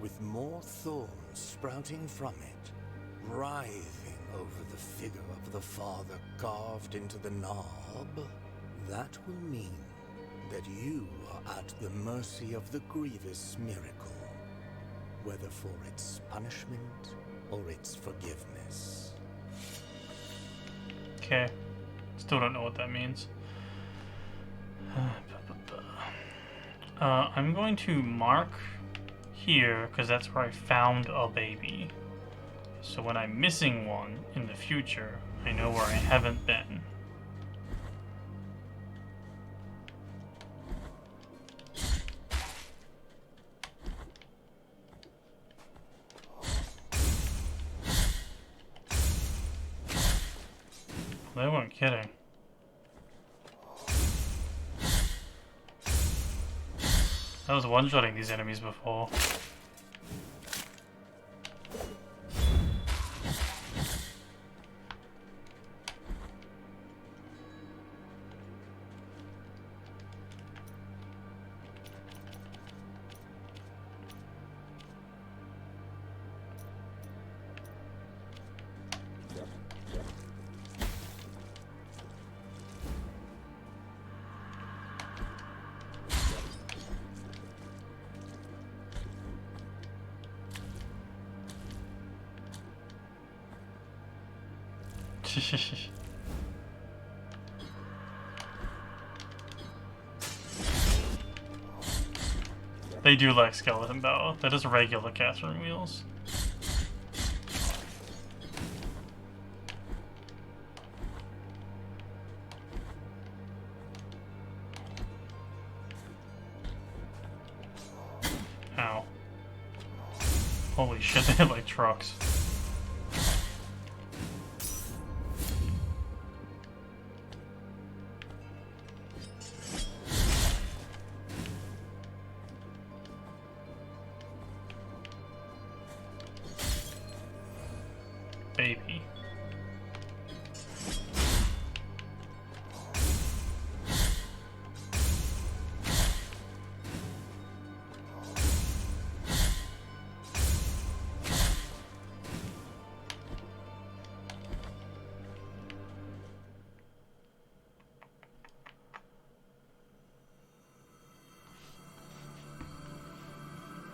with more thorns sprouting from it, writhing over the figure of the father carved into the knob, that will mean that you are at the mercy of the grievous miracle, whether for its punishment or its forgiveness.
Okay. Still don't know what that means. I'm going to mark here because that's where I found a baby. So when I'm missing one in the future, I know where I haven't been. They weren't kidding. I was one-shotting these enemies before. They do like skeleton bow. That is regular Catherine wheels. Ow. Holy shit, they hit like trucks. Baby.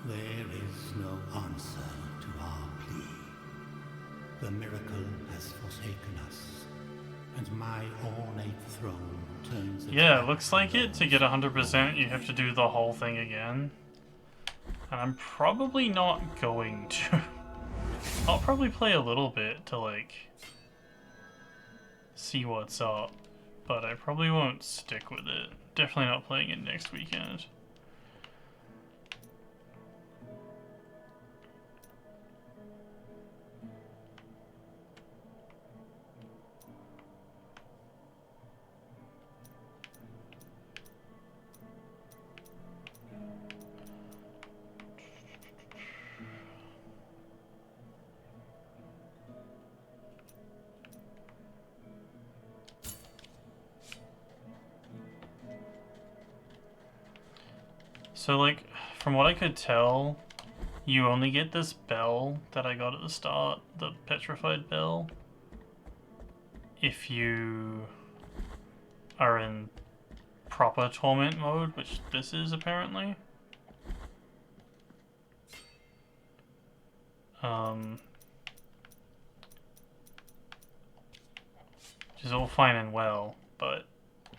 There is no answer to our plea. The miracle has forsaken us, and my ornate throne turns.
Yeah, it looks like it. To get 100%, you have to do the whole thing again. And I'm probably not going to. I'll probably play a little bit to, like, see what's up. But I probably won't stick with it. Definitely not playing it next weekend. So, like, from what I could tell, you only get this bell that I got at the start, the petrified bell, if you are in proper torment mode, which this is apparently. Which is all fine and well, but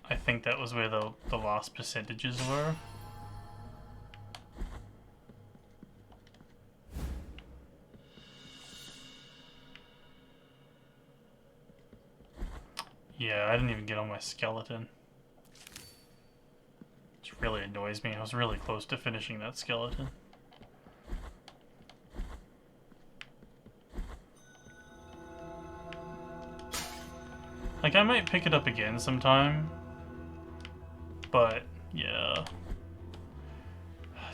I think that was where the last percentages were. Yeah, I didn't even get on my skeleton. Which really annoys me. I was really close to finishing that skeleton. Like, I might pick it up again sometime. But, yeah.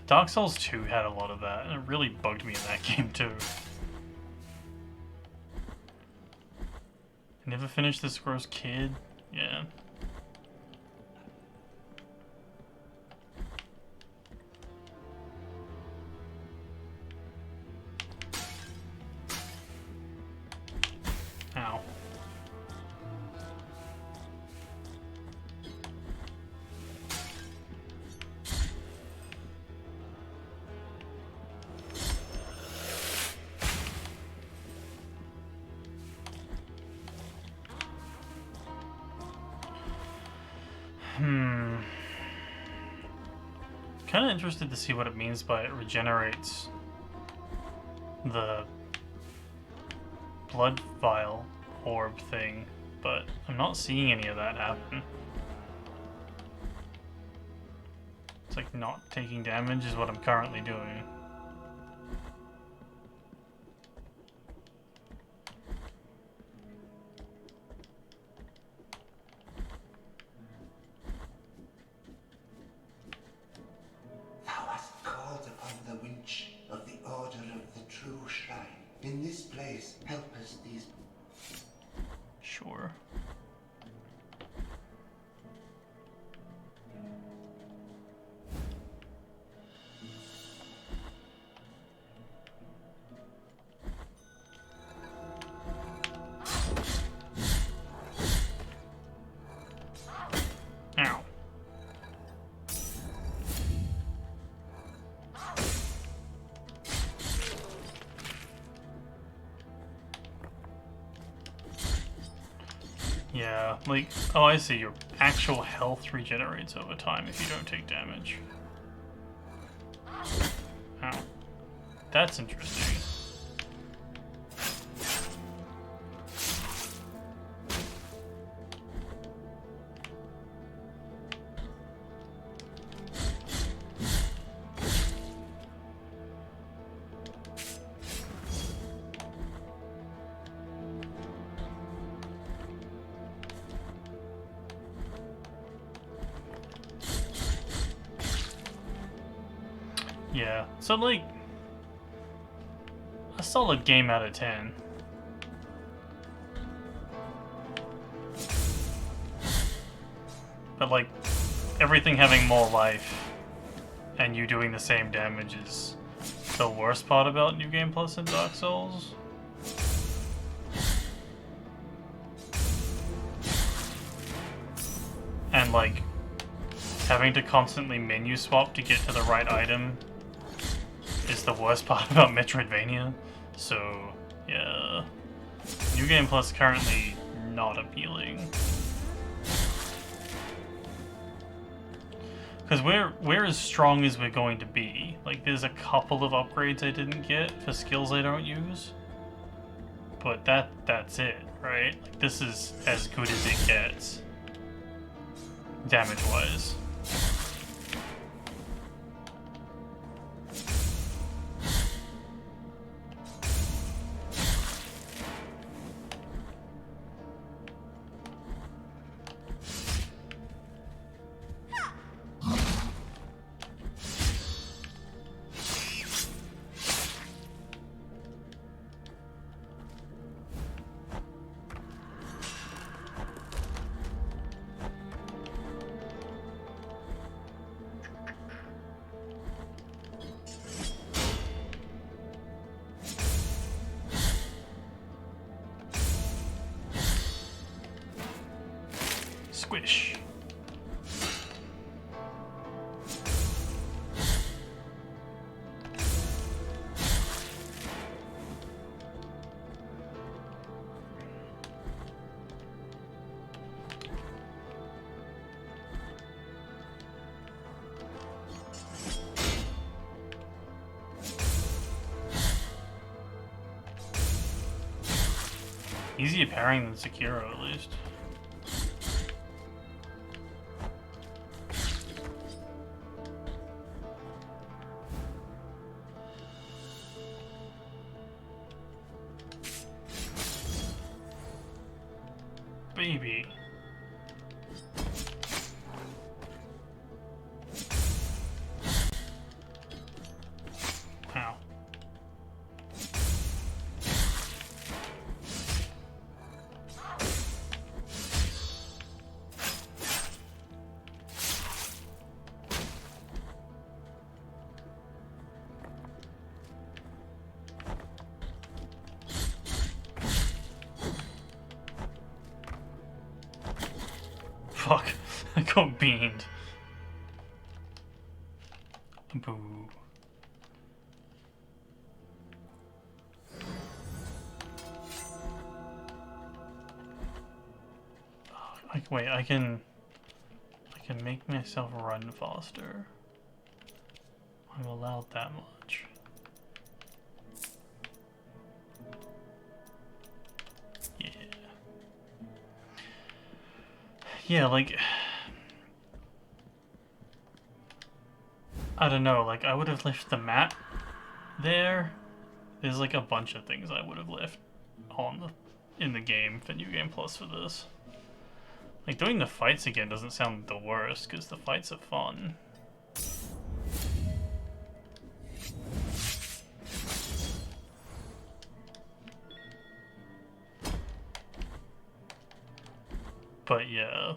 Dark Souls 2 had a lot of that, and it really bugged me in that game too. Never finished this gross kid? Yeah. Ow. Kind of interested to see what it means by it regenerates the blood vial orb thing, but I'm not seeing any of that happen. It's like not taking damage is what I'm currently doing.
Thou
Yeah, like, oh, I see. Your actual health regenerates over time if you don't take damage. Ow. That's interesting. Yeah, so like, a solid game out of 10. But like, everything having more life and you doing the same damage is the worst part about New Game Plus in Dark Souls. And like, having to constantly menu swap to get to the right item is the worst part about Metroidvania. So, yeah. New Game Plus currently not appealing. Because we're as strong as we're going to be. Like, there's a couple of upgrades I didn't get for skills I don't use. But that's it, right? Like, this is as good as it gets. Damage-wise. Squish. Easier parrying than Sekiro, at least. Baby. Wow. Fuck, I got beamed. Boo. Wait, I can make myself run faster. I'm allowed that much. Yeah. Yeah, like, I don't know, like, I would have left the map there. There's like a bunch of things I would have left in the game for New Game Plus for this. Like, doing the fights again doesn't sound the worst, because the fights are fun. But yeah.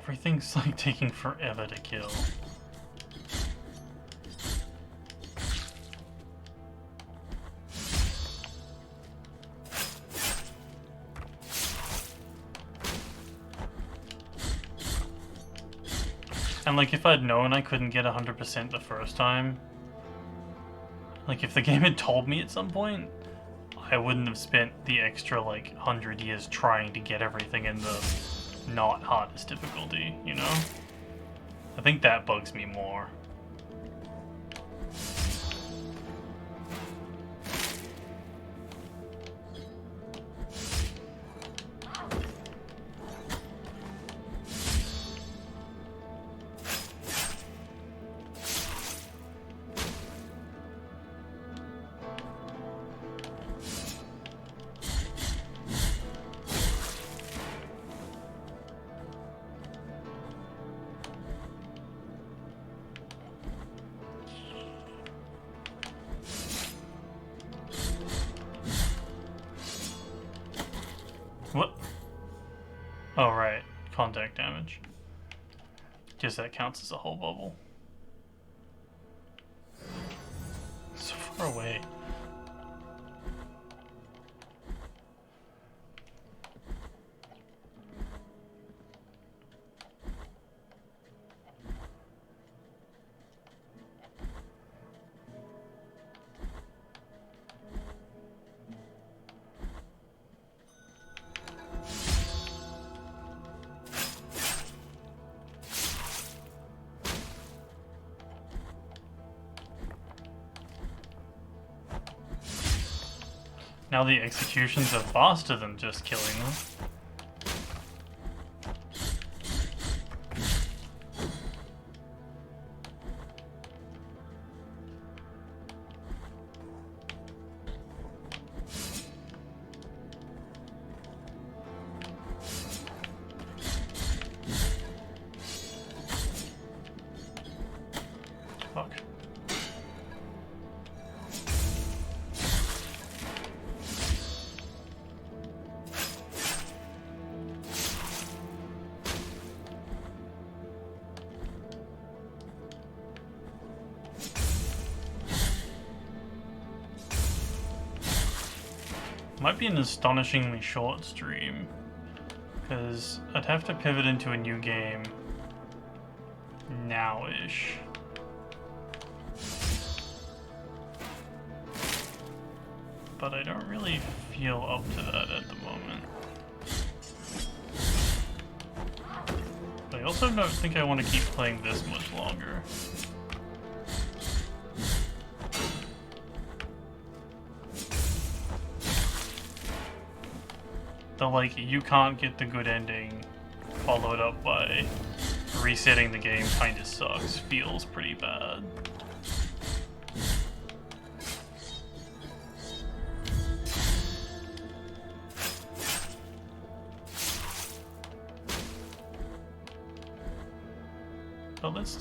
Everything's like taking forever to kill. And like, if I'd known I couldn't get 100% the first time, like if the game had told me at some point, I wouldn't have spent the extra like 100 years trying to get everything in the not hardest difficulty, you know? I think that bugs me more. What? Oh, right. Contact damage. Guess that counts as a whole bubble. So far away. Now the executions are faster than just killing them. Fuck. Might be an astonishingly short stream, because I'd have to pivot into a new game now-ish. But I don't really feel up to that at the moment. But I also don't think I want to keep playing this much longer. The like, you can't get the good ending followed up by resetting the game kinda sucks feels pretty bad. But let's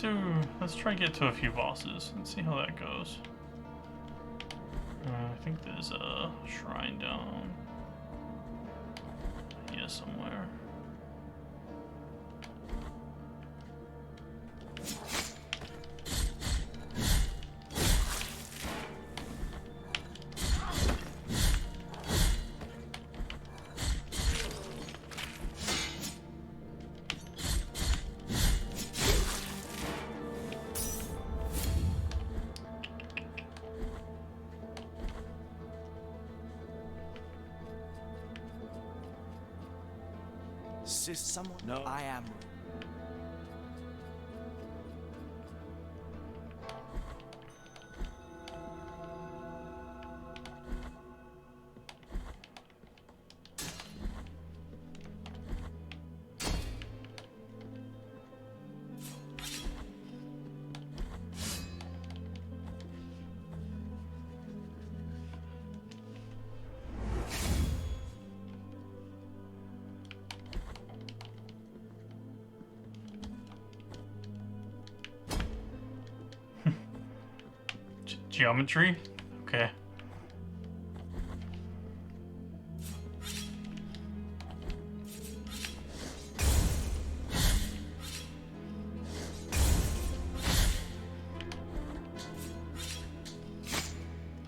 try to get to a few bosses and see how that goes. I think there's a shrine down here somewhere.
Is someone?
No.
I am.
Geometry? Okay.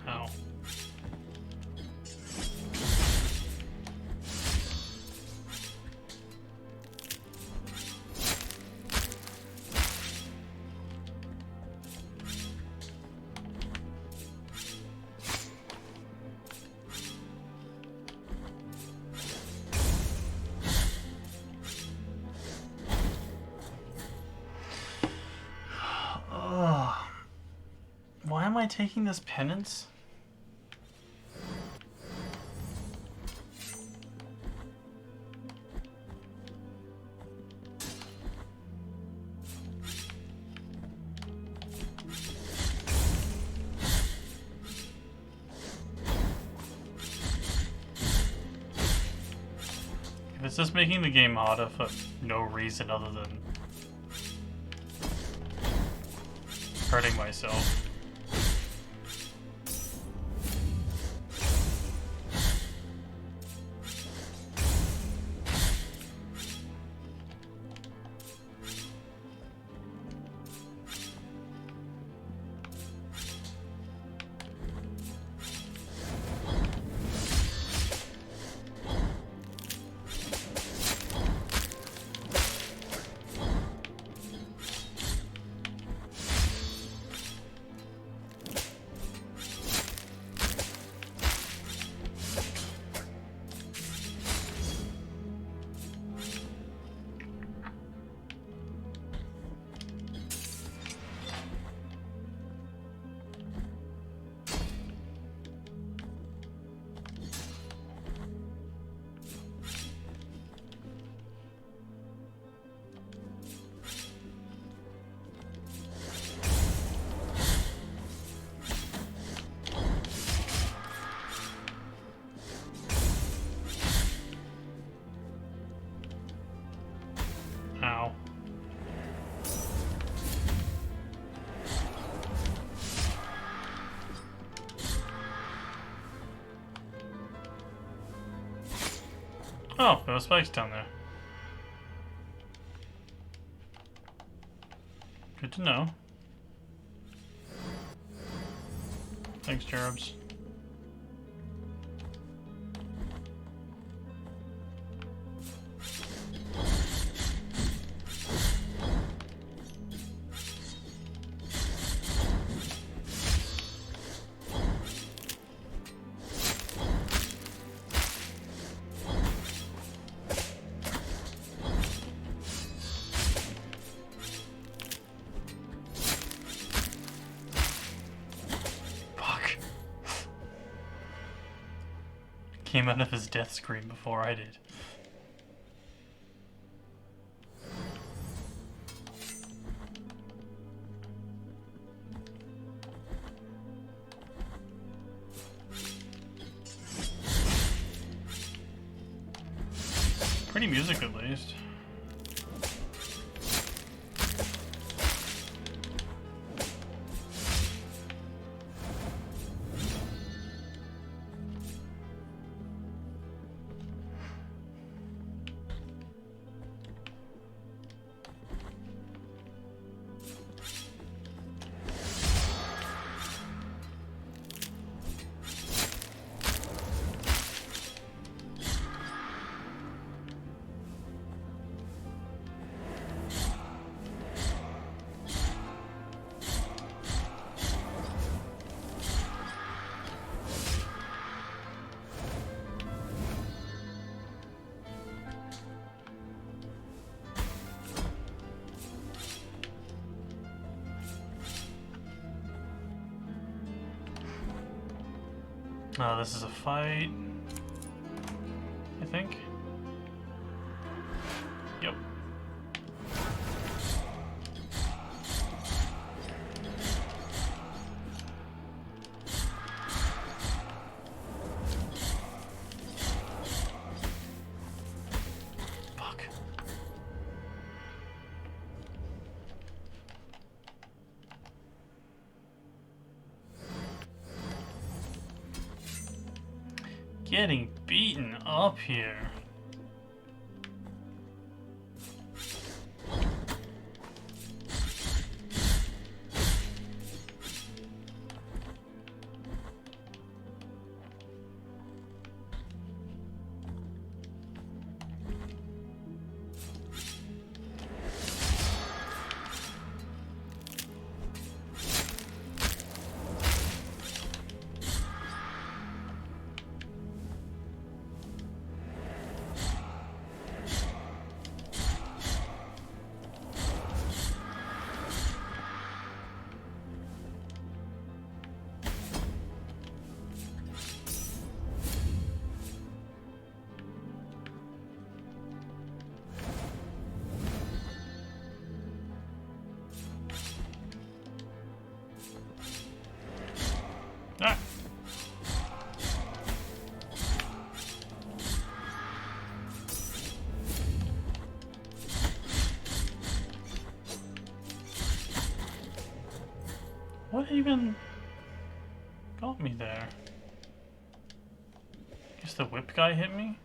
Ow. am I taking this penance? If it's just making the game harder for no reason other than hurting myself. Ow. Oh, there were spikes down there. Good to know. Thanks, cherubs. Came out of his death scream before I did. Pretty music at least. This is a fight, I think. Yep. Fuck. Getting beaten up here. What even got me there? Guess the whip guy hit me?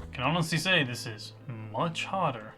I can honestly say this is much harder.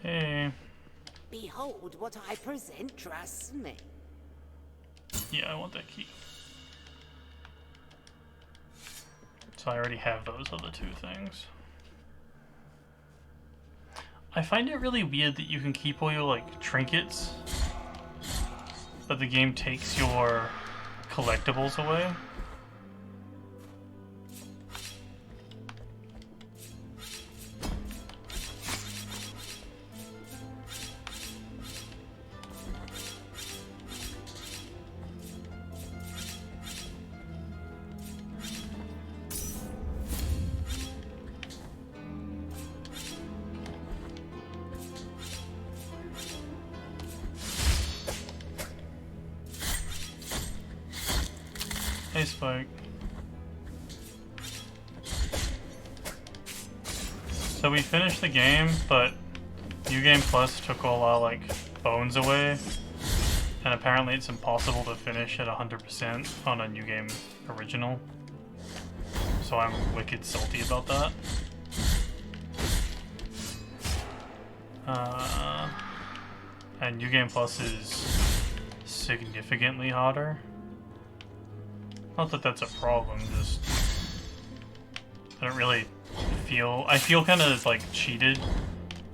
Hey.
Behold what I present, trust me.
Yeah, I want that key. So I already have those other two things. I find it really weird that you can keep all your, like, trinkets, but the game takes your collectibles away. Hey, Spike. So we finished the game, but New Game Plus took all our, like, bones away. And apparently it's impossible to finish at 100% on a New Game Original. So I'm wicked salty about that. And New Game Plus is significantly harder. Not that that's a problem, just I don't really I feel kind of like cheated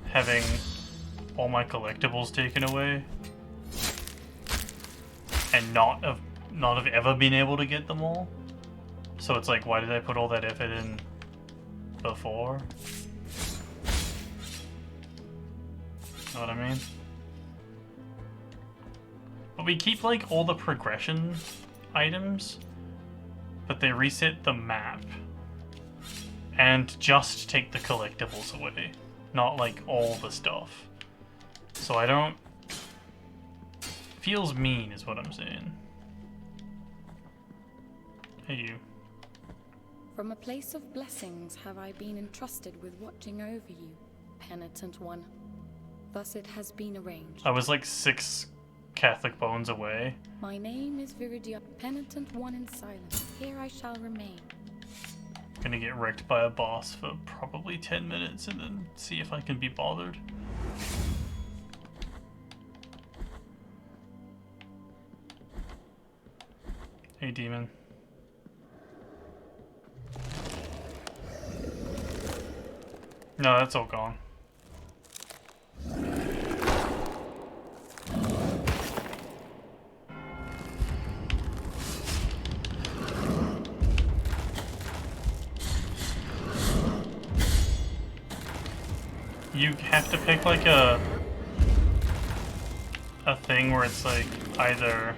having all my collectibles taken away and not have ever been able to get them all. So it's like, why did I put all that effort in before? Know what I mean? But we keep like all the progression items, but they reset the map and just take the collectibles away, not like all the stuff. So I don't... Feels mean is what I'm saying. Hey you.
From a place of blessings have I been entrusted with watching over you, penitent one. Thus it has been arranged.
I was like 6 Catholic bones away.
My name is Viridia, penitent one in silence. Here I shall remain.
Gonna get wrecked by a boss for probably 10 minutes and then see if I can be bothered. Hey demon. No, that's all gone. you have to pick like a thing where it's like either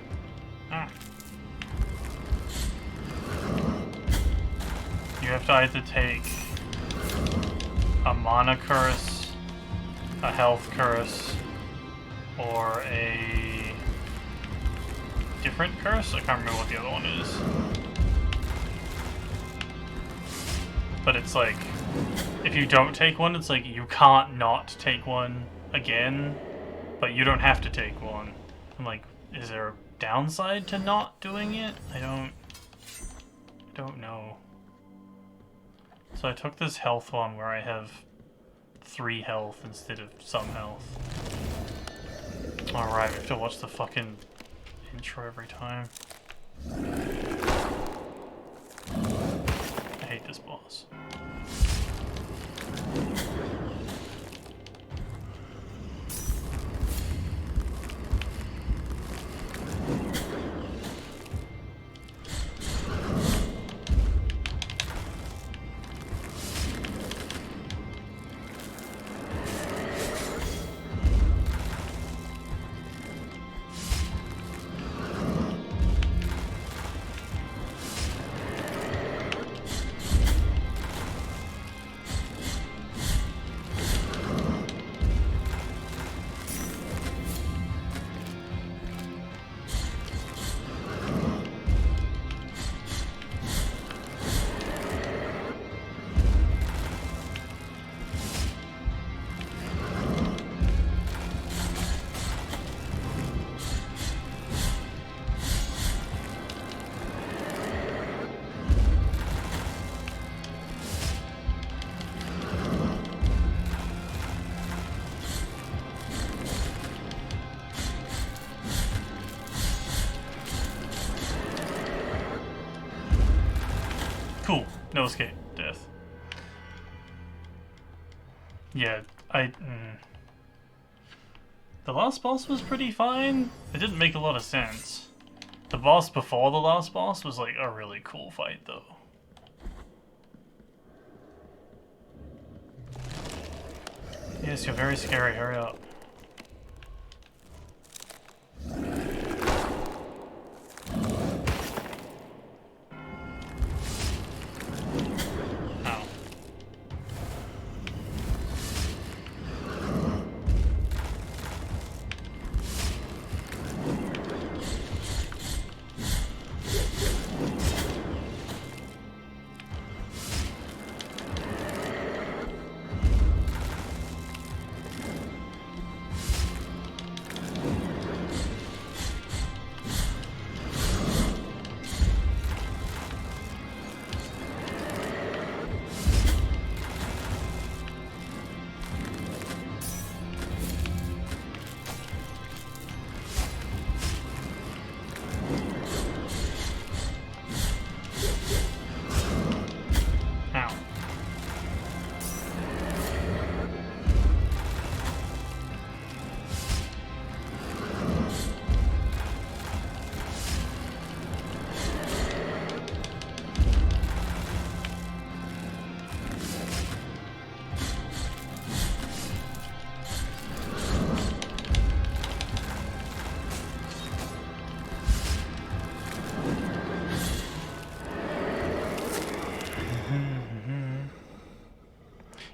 you have to either take a mana curse, a health curse, or a different curse. I can't remember what the other one is. But it's like, if you don't take one, it's like you can't not take one again, but you don't have to take one. I'm like, is there a downside to not doing it? I don't know. So I took this health one where I have 3 health instead of some health. Alright, we have to watch the fucking intro every time. I hate this boss. Cool. No escape. Death. Yeah, the last boss was pretty fine. It didn't make a lot of sense. The boss before the last boss was like a really cool fight though. Yes, you're very scary. Hurry up.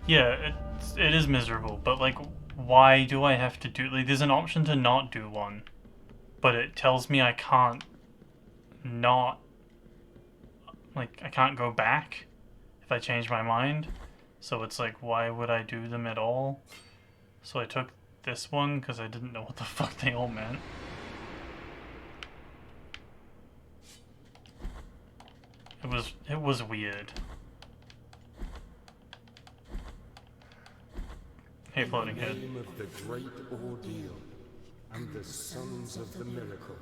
Yeah, it is miserable, but like, why do I have to do, like, there's an option to not do one, but it tells me I can't not, like, I can't go back if I change my mind, so it's like, why would I do them at all? So I took this one because I didn't know what the fuck they all meant. It was weird. Hey, floating head.
In the name of the great ordeal and the sons of the miracle.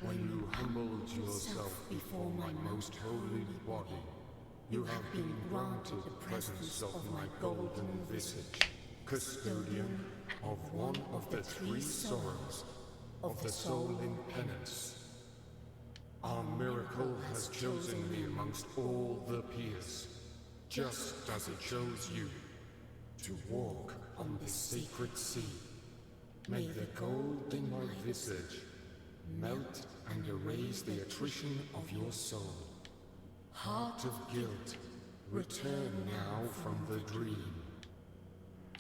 When you humbled yourself before my most holy body, you have been granted the presence of my golden visage, custodian of one of the 3 sorrows of the soul in penance. Our miracle has chosen me amongst all the peers, just as it chose you, to walk on the sacred sea. May the gold in my visage melt and erase the attrition of your soul. Heart of guilt, return now from the dream.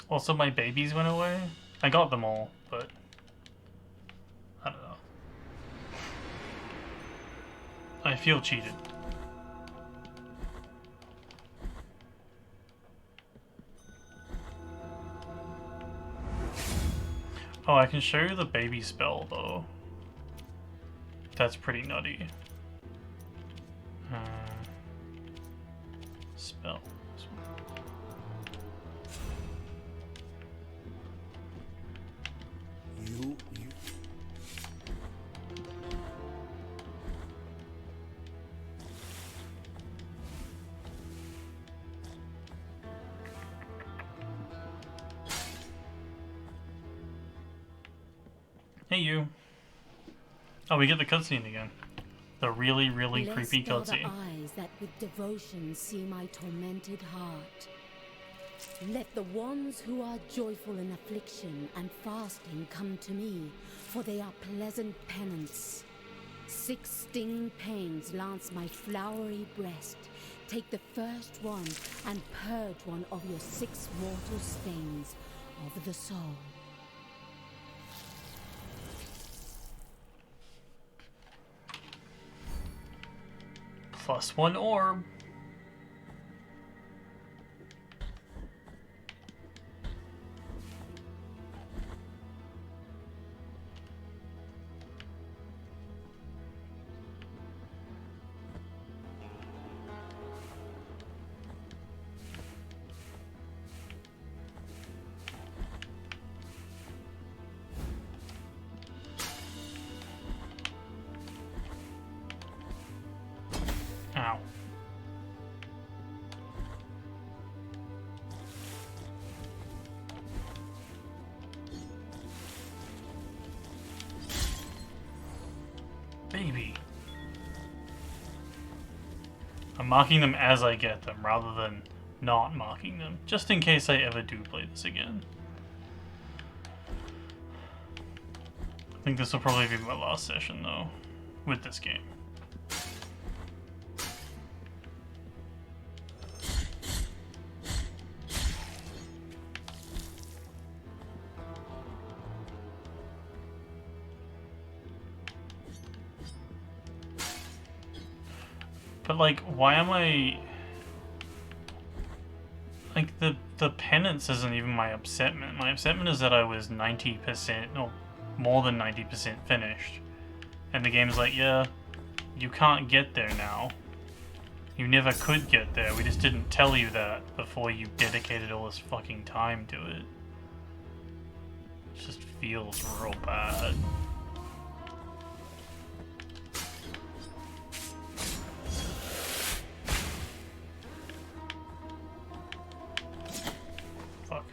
Also, my babies went away. I got them all, but I don't know. I feel cheated. Oh, I can show you the baby spell though. That's pretty nutty. Spell.
You.
Hey you. Oh, we get the cutscene again. The really, really creepy
Blessed are the
cutscene.
eyes that with devotion see my tormented heart. Let the ones who are joyful in affliction and fasting come to me, for they are pleasant penance. 6 sting pains lance my flowery breast. Take the first one and purge one of your 6 mortal stains of the soul.
+1 orb. Ow. Baby. I'm marking them as I get them rather than not marking them, just in case I ever do play this again. I think this will probably be my last session though, with this game. But like, why am I... Like, the penance isn't even my upsetment. My upsetment is that I was 90%, no, more than 90% finished. And the game's like, yeah, you can't get there now. You never could get there, we just didn't tell you that before you dedicated all this fucking time to it. It just feels real bad. Fuck.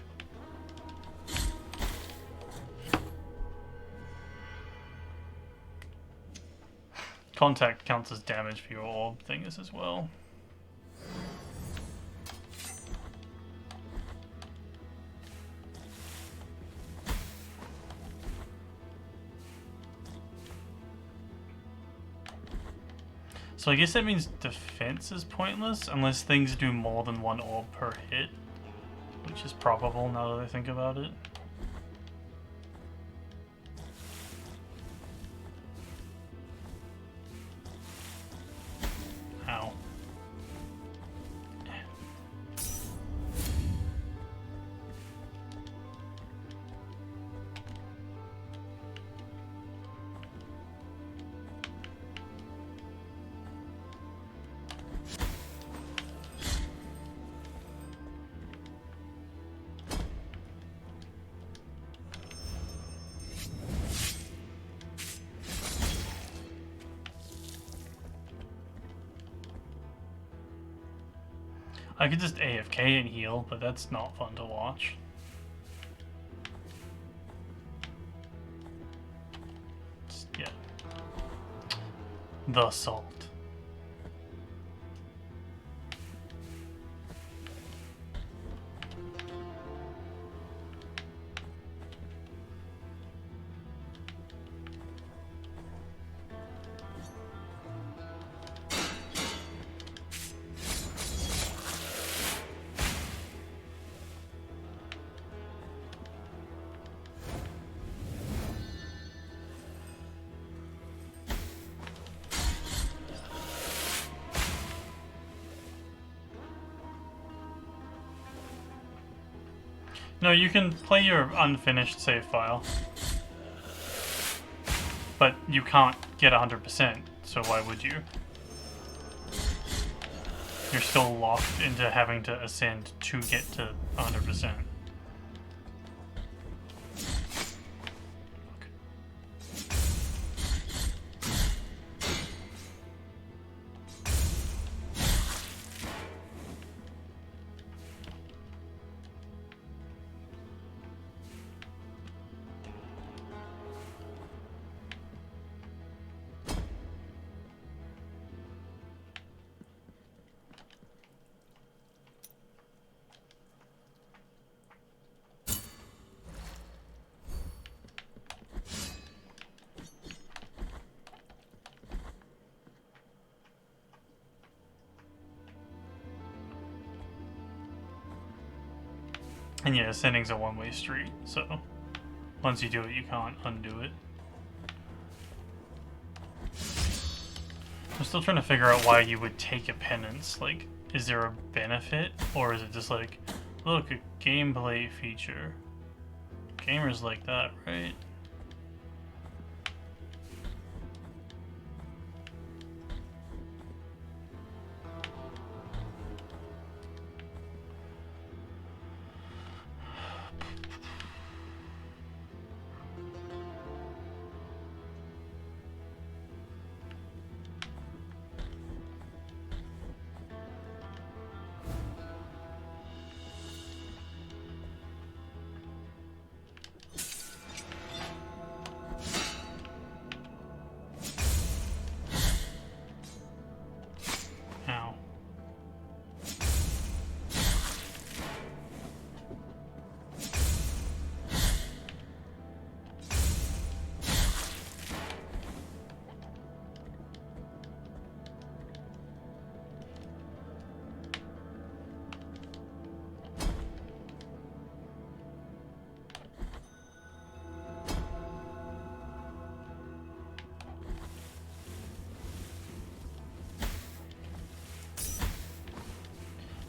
Contact counts as damage for your orb thingies as well. So I guess that means defense is pointless unless things do more than 1 orb per hit, which is probable now that I think about it. Ow. I could just AFK and heal, but that's not fun to watch. Yeah. the salt. No, you can play your unfinished save file. But you can't get 100%, so why would you? You're still locked into having to ascend to get to 100%. And yeah, ascending's a one-way street, so once you do it, you can't undo it. I'm still trying to figure out why you would take a penance. Like, is there a benefit? Or is it just like, look, a gameplay feature? Gamers like that, right? Ow.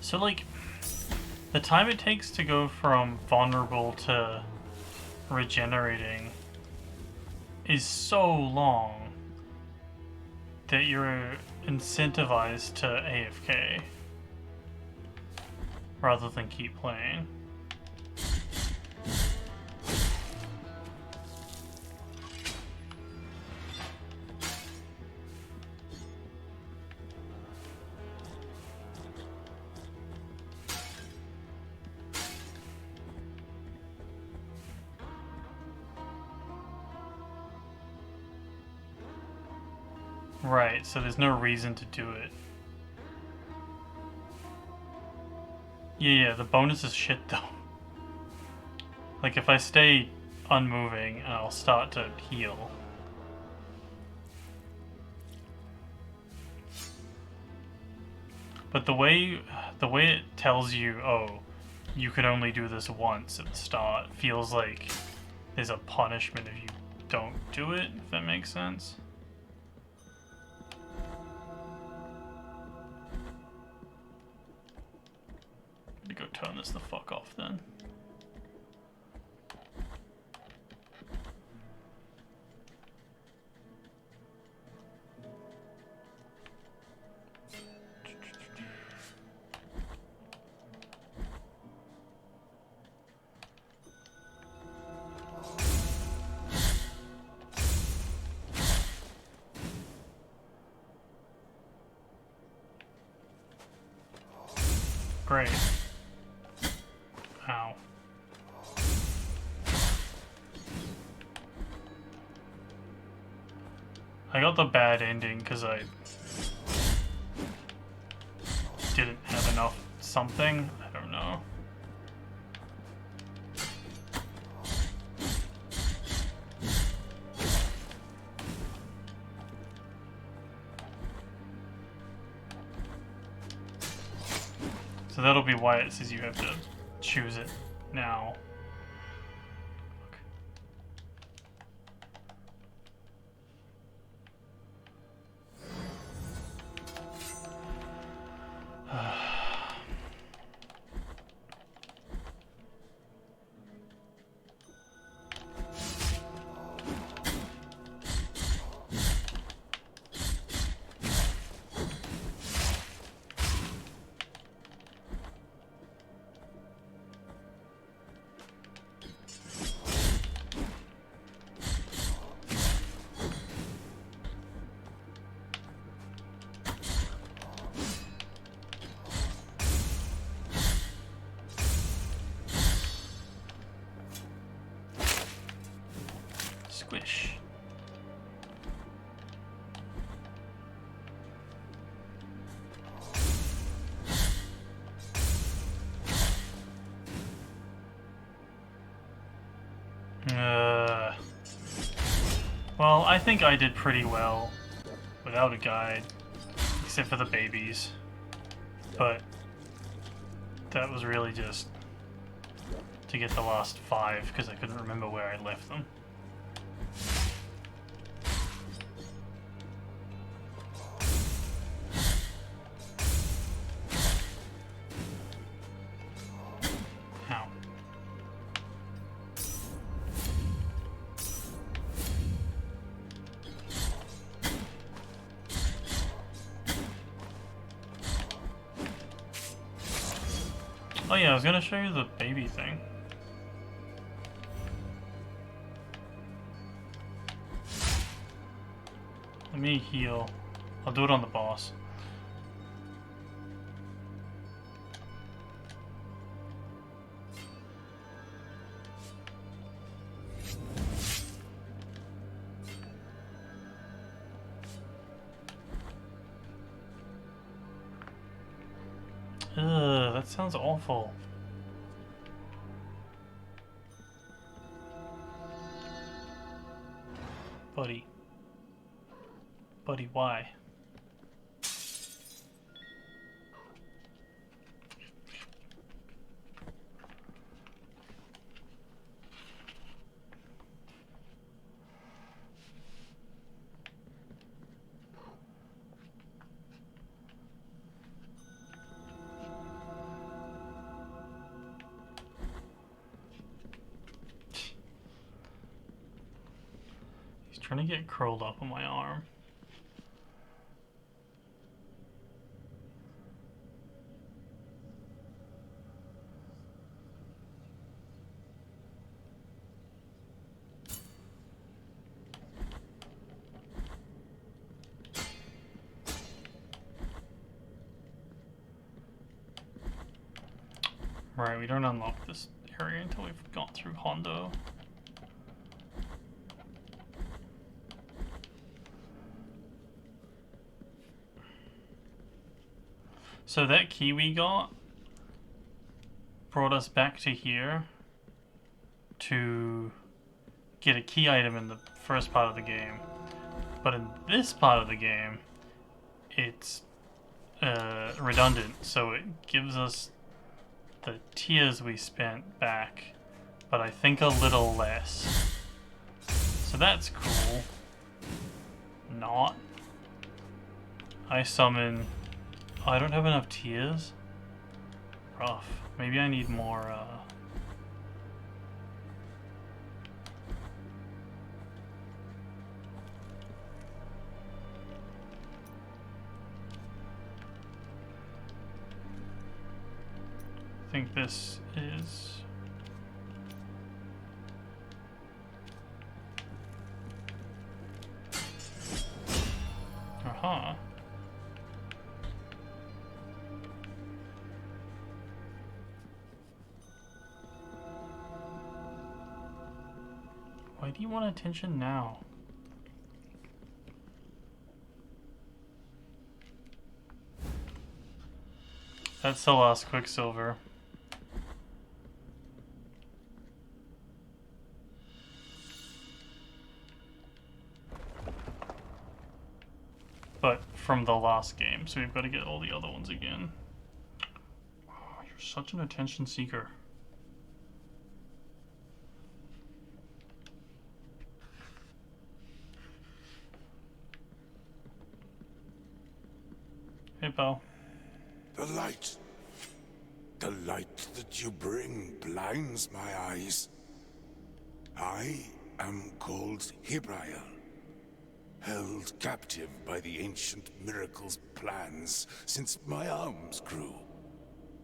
So, like, the time it takes to go from vulnerable to regenerating is so long that you're incentivized to AFK rather than keep playing. Right, so there's no reason to do it. Yeah, the bonus is shit though. Like if I stay unmoving, I'll start to heal. But the way it tells you, oh, you can only do this once at the start, feels like there's a punishment if you don't do it, if that makes sense. Go turn this the fuck off then. Great. Ow. I got the bad ending because I didn't have enough something. I don't know. So that'll be why it says you have to choose it now. Squish. Well, I think I did pretty well without a guide, except for the babies. But that was really just to get the last 5 because I couldn't remember where I left them. Ow. Oh yeah, I was gonna show you the baby thing. Let me heal. I'll do it on the boss. Ugh, that sounds awful. Buddy. Buddy, why? He's trying to get curled up on my arm. Right, we don't unlock this area until we've gone through Hondo. So that key we got brought us back to here to get a key item in the first part of the game. But in this part of the game, it's redundant, so it gives us the tears we spent back, but I think a little less. So that's cool. Not. I summon... Oh, I don't have enough tears? Rough. Maybe I need more, I think this is... Aha. Why do you want attention now? That's the last Quicksilver. But from the last game, so we've got to get all the other ones again. Oh, you're such an attention seeker. Hey, pal.
The light that you bring blinds my eyes. I am called Hebrael, held captive by the ancient miracle's plans since my arms grew,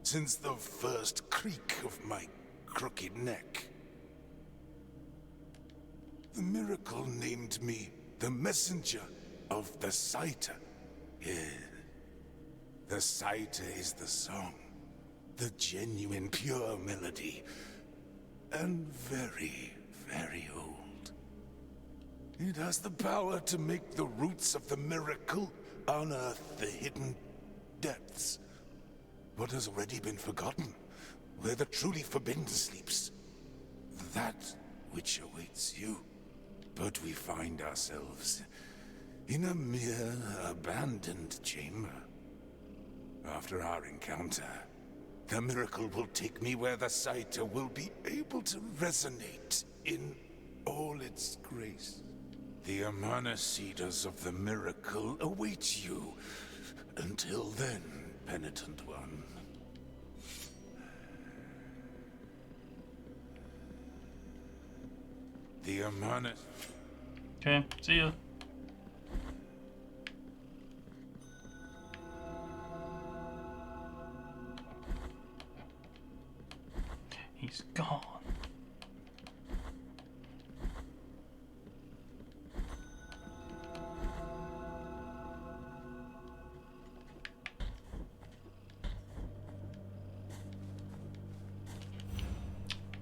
since the first creak of my crooked neck. The miracle named me the messenger of the Saita. Yeah. The Saita is the song, the genuine pure melody, and very, very old. It has the power to make the roots of the miracle unearth the hidden depths. What has already been forgotten, where the truly forbidden sleeps. That which awaits you. But we find ourselves in a mere abandoned chamber. After our encounter, the miracle will take me where the Saita will be able to resonate in all its grace. The Amana Cedars of the miracle await you. Until then, penitent one. The Amana...
Okay, see ya. He's gone.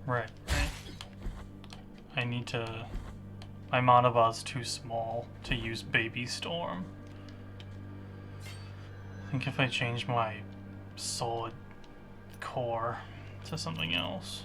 Right. I need to... My mana bar's too small to use Baby Storm. I think if I change my solid core to something else.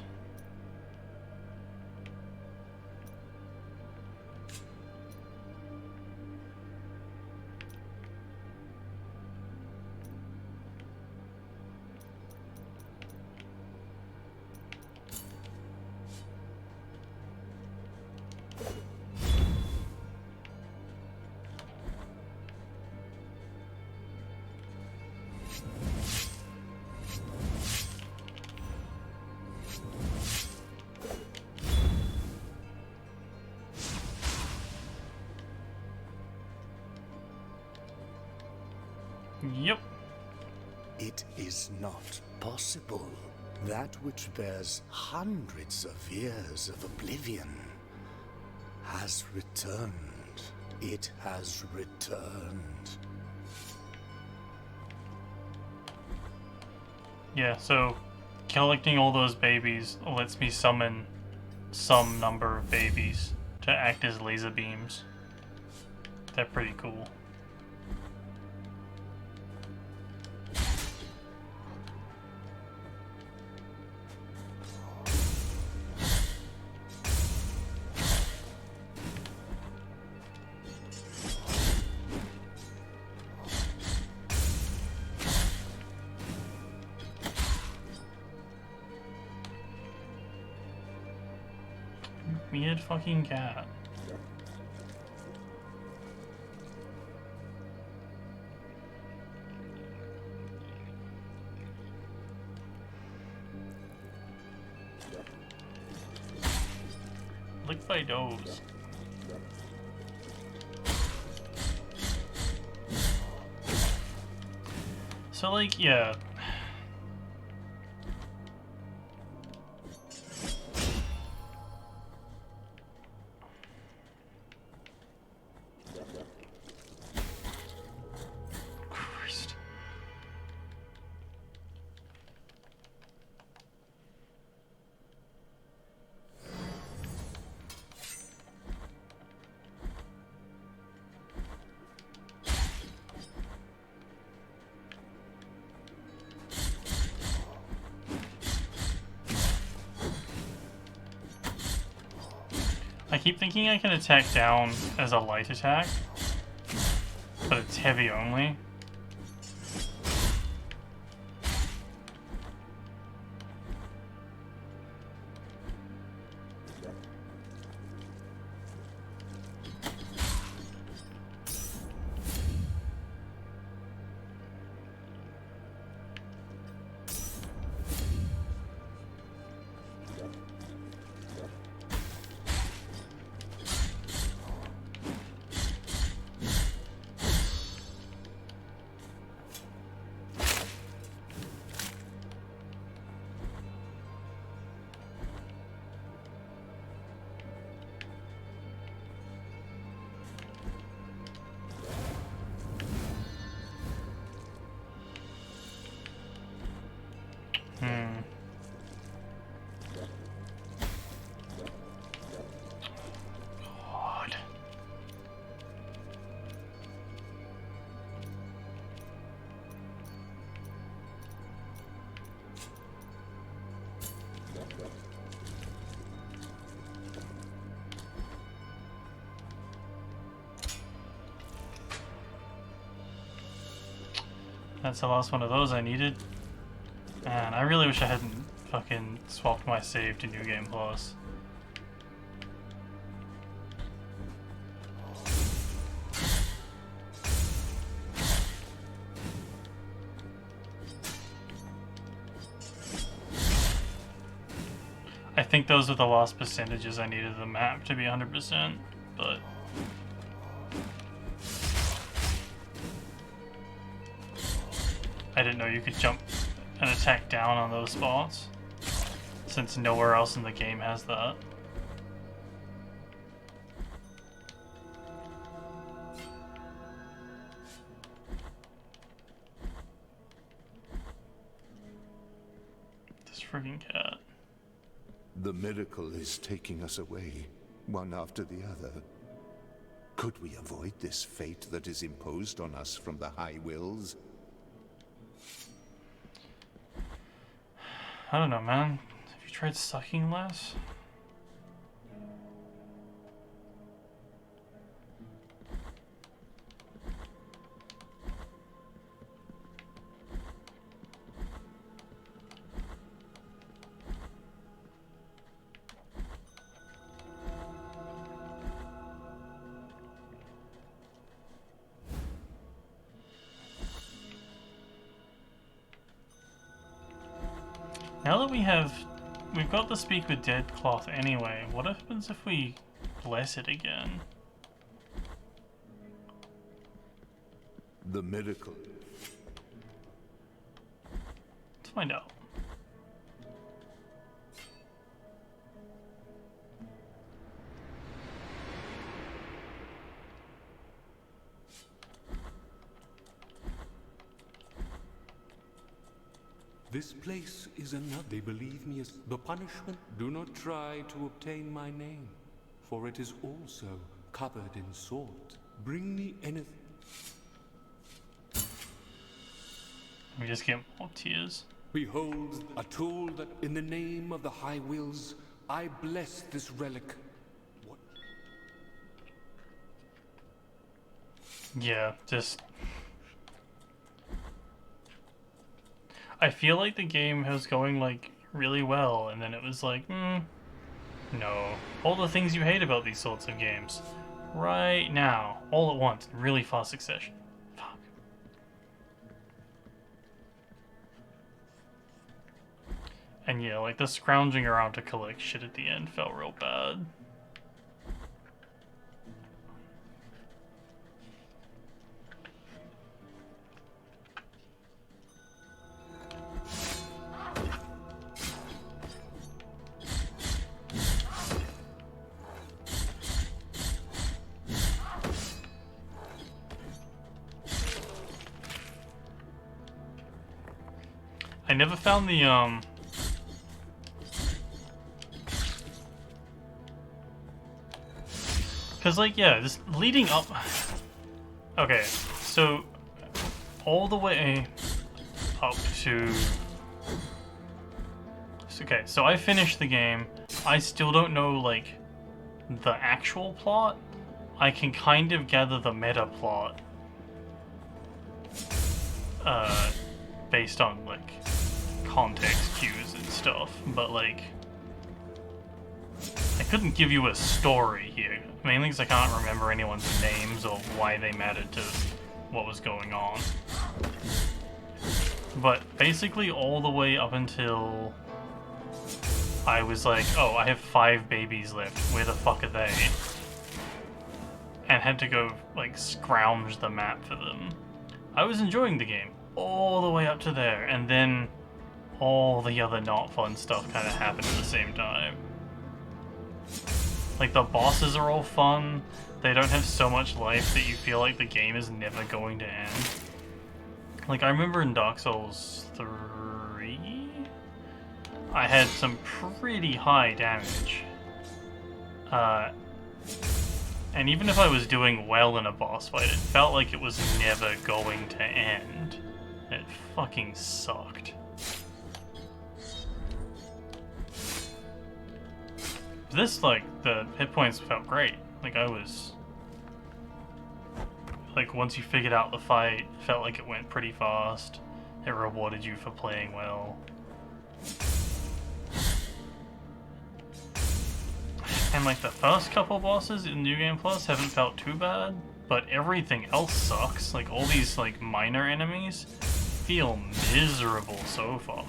Yep.
It is not possible. That which bears hundreds of years of oblivion has returned. It has returned.
Yeah, so collecting all those babies lets me summon some number of babies to act as laser beams. They're pretty cool. Weird fucking cat. Lick thy nose. So like, yeah. Christ. keep thinking I can attack down as a light attack, but it's heavy only. God. That's the last one of those I needed. Man, I really wish I hadn't fucking swapped my save to New Game Plus. I think those are the last percentages I needed the map to be 100%, but... I didn't know you could jump and attack down on those spots, since nowhere else in the game has that. This friggin' cat.
The miracle is taking us away, one after the other. Could we avoid this fate that is imposed on us from the High Wills?
I don't know, man. Have you tried sucking less? Now that we've got the Speak with Dead cloth anyway, what happens if we bless it again?
The miracle.
Let's find out.
This place is another. They believe me as the punishment. Do not try to obtain my name, for it is also covered in salt. Bring me anything.
We just get more tears.
Behold, a tool that in the name of the High Wills, I bless this relic. What?
Yeah, just... I feel like the game was going, like, really well, and then it was like, no. All the things you hate about these sorts of games. Right now. All at once. In really fast succession. Fuck. And yeah, like, the scrounging around to collect shit at the end felt real bad. I never found the, cause like, yeah, just leading up, okay, so, all the way up to, okay, so I finished the game, I still don't know, like, the actual plot, I can kind of gather the meta plot based on like context cues and stuff, but like I couldn't give you a story here, mainly because I can't remember anyone's names or why they mattered to what was going on. But basically all the way up until I was like, oh, I have 5 babies left, where the fuck are they? And had to go like scrounge the map for them. I was enjoying the game all the way up to there, and then all the other not fun stuff kind of happened at the same time. Like, the bosses are all fun, they don't have so much life that you feel like the game is never going to end. Like, I remember in Dark Souls 3, I had some pretty high damage. And even if I was doing well in a boss fight, it felt like it was never going to end. It fucking sucked. This, like, the hit points felt great. Like, I was... Like, once you figured out the fight, it felt like it went pretty fast. It rewarded you for playing well. And, like, the first couple bosses in New Game Plus haven't felt too bad, but everything else sucks. Like, all these, like, minor enemies feel miserable so far.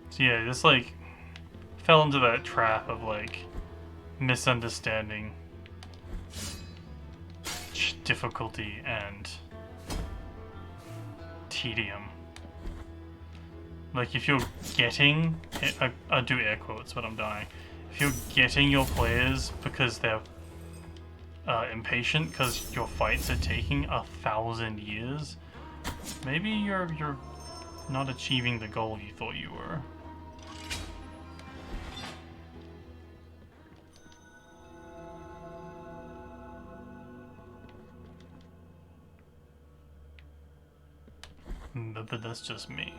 So yeah, just like fell into that trap of like misunderstanding difficulty and tedium. Like, if you're getting, I do air quotes, but I'm dying. If you're getting your players because they're impatient because your fights are taking 1,000 years, maybe you're not achieving the goal you thought you were. But that's just me.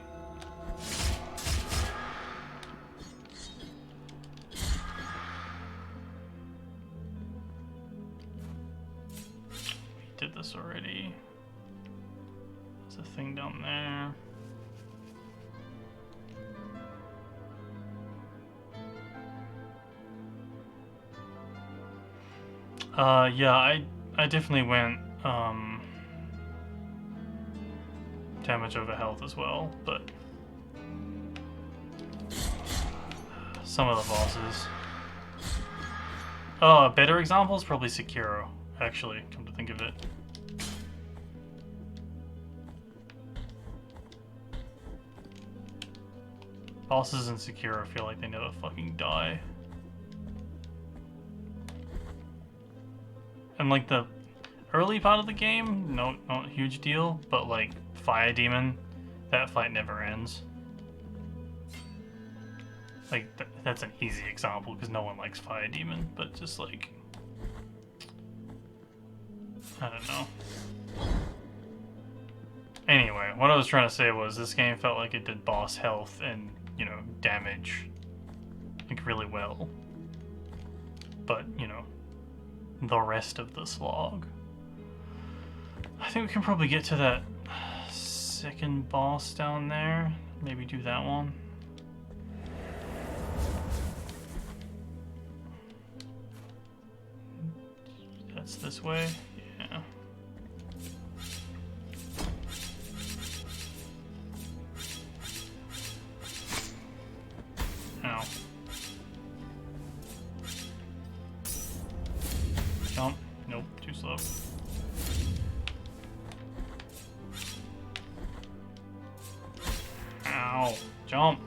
We did this already. There's a thing down there. Yeah, I definitely went, damage over health as well, but some of the bosses. Oh, a better example is probably Sekiro, actually, come to think of it. Bosses in Sekiro feel like they never fucking die. And like the early part of the game, not a huge deal, but like Fire Demon, that fight never ends. Like, that's an easy example because no one likes Fire Demon, but just like, I don't know. Anyway, what I was trying to say was this game felt like it did boss health and, you know, damage like really well. But, you know, the rest of the slog. I think we can probably get to that second boss down there. Maybe do that one. That's this way? Yeah. Ow. Jump. Nope, too slow. Ow. Jump.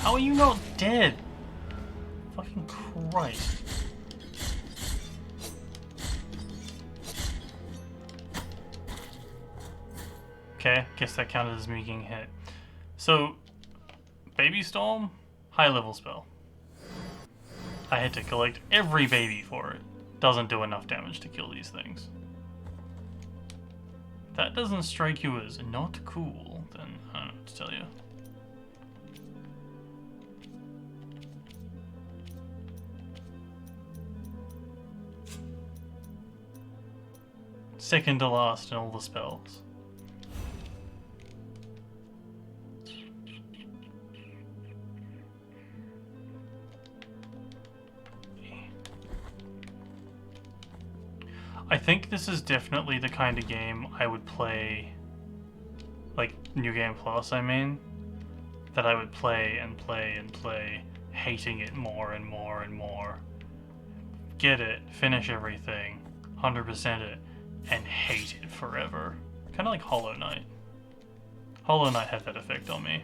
How are you not dead? Fucking Christ. Okay, guess that counted as me getting hit. So, Baby Storm, high level spell. I had to collect every baby for it. Doesn't do enough damage to kill these things. If that doesn't strike you as not cool, then I don't know what to tell you. Second to last in all the spells. I think this is definitely the kind of game I would play, like New Game Plus, I mean, that I would play and play and play, hating it more and more and more. Get it, finish everything, 100% it, and hate it forever. Kind of like Hollow Knight. Hollow Knight had that effect on me.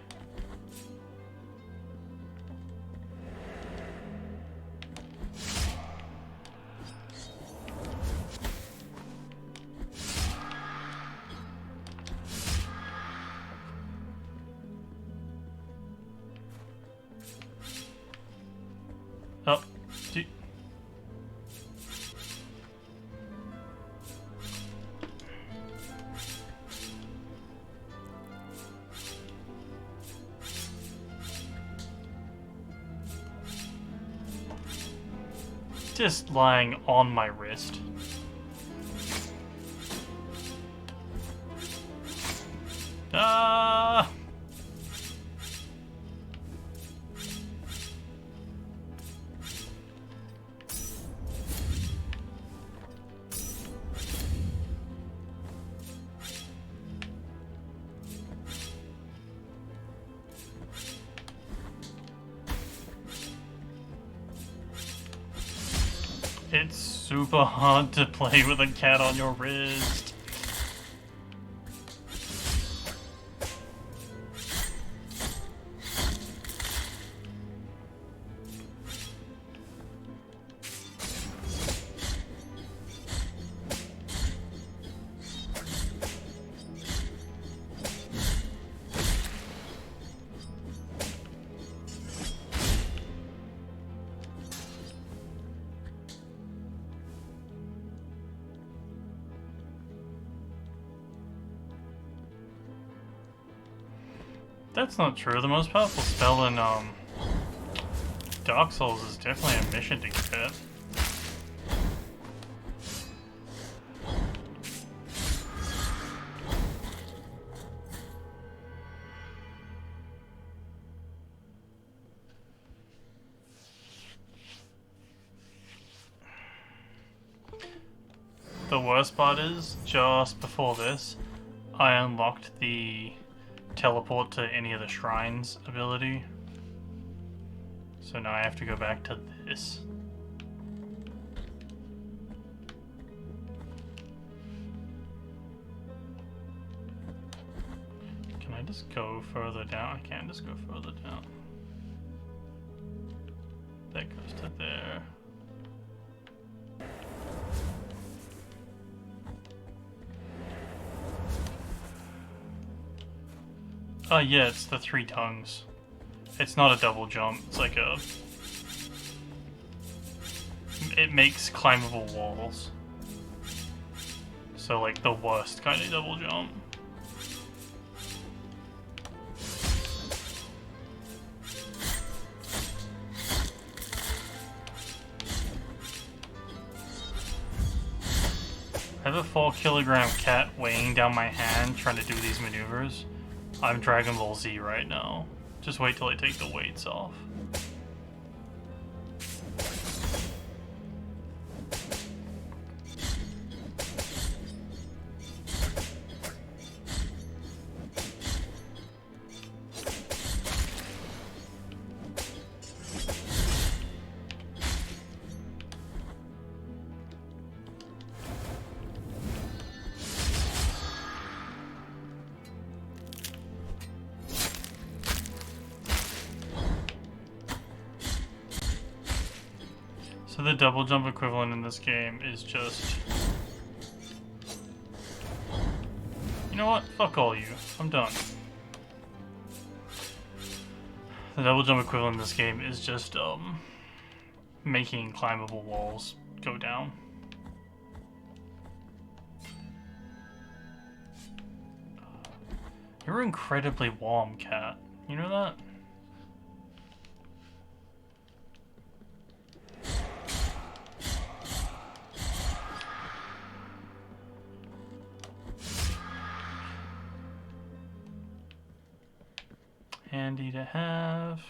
Oh, just lying on my wrist. Ah! It's super hard to play with a cat on your wrist. That's not true. The most powerful spell in Dark Souls is definitely a mission to get. The worst part is, just before this, I unlocked the teleport to any of the shrines ability. So now I have to go back to this. Can I just go further down? I can just go further down. That goes to there. Oh yeah, it's the 3 tongues. It's not a double jump, it's like a... It makes climbable walls. So like the worst kind of double jump. I have a 4-kilogram cat weighing down my hand trying to do these maneuvers. I'm Dragon Ball Z right now. Just wait till I take the weights off. So the double jump equivalent in this game is just... You know what? Fuck all you. I'm done. The double jump equivalent in this game is just, making climbable walls go down. You're incredibly warm, cat. You know that? Handy to have.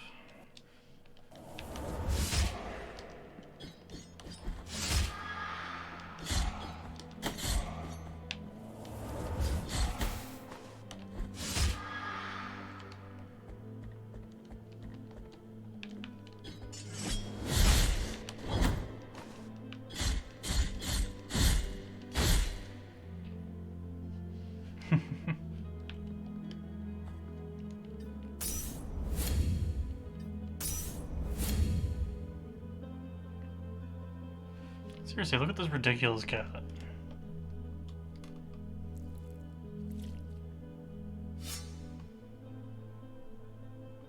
Seriously, look at this ridiculous cat.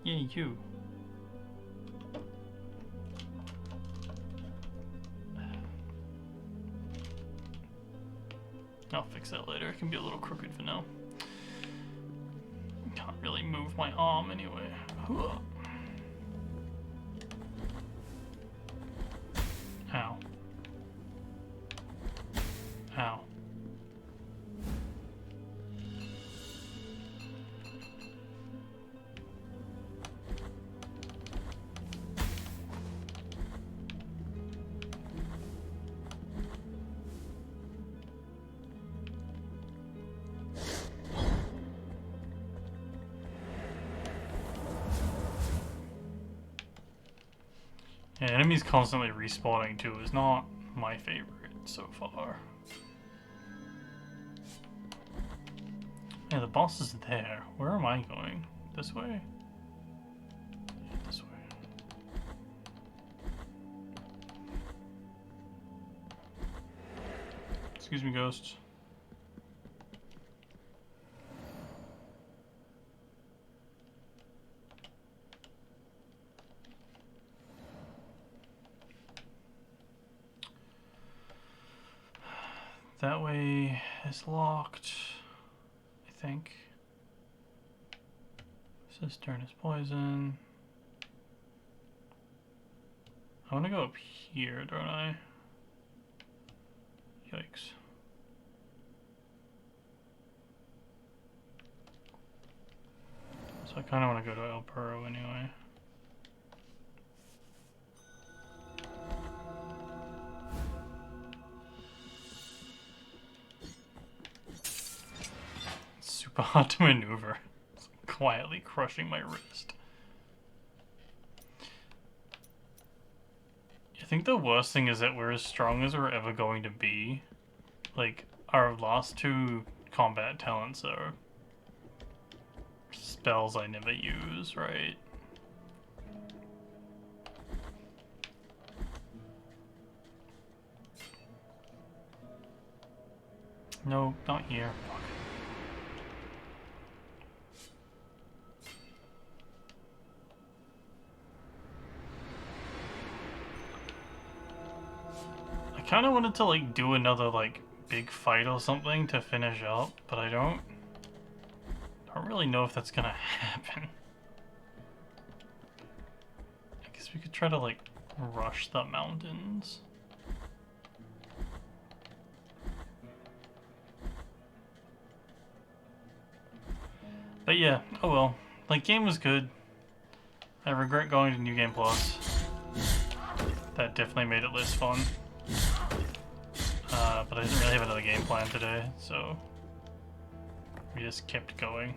Yeah, you. I'll fix that later. It can be a little crooked for now. Can't really move my arm anyway. Ow. Ow. Yeah, enemies constantly respawning too is not my favorite so far. Yeah, the boss is there. Where am I going? This way? Yeah, this way. Excuse me, ghost. That way is locked, I think. Cistern is poison. I want to go up here, don't I? Yikes. So I kind of want to go to El Burro anyway. Super hard to maneuver. It's quietly crushing my wrist. I think the worst thing is that we're as strong as we're ever going to be. Like, our last two combat talents are spells I never use, right? No, not here. Fuck. I kind of wanted to like do another like big fight or something to finish up, but I don't really know if that's gonna happen. I guess we could try to like rush the mountains. But yeah, oh well. Like, game was good. I regret going to New Game Plus. That definitely made it less fun. But I didn't really have another game plan today, so we just kept going.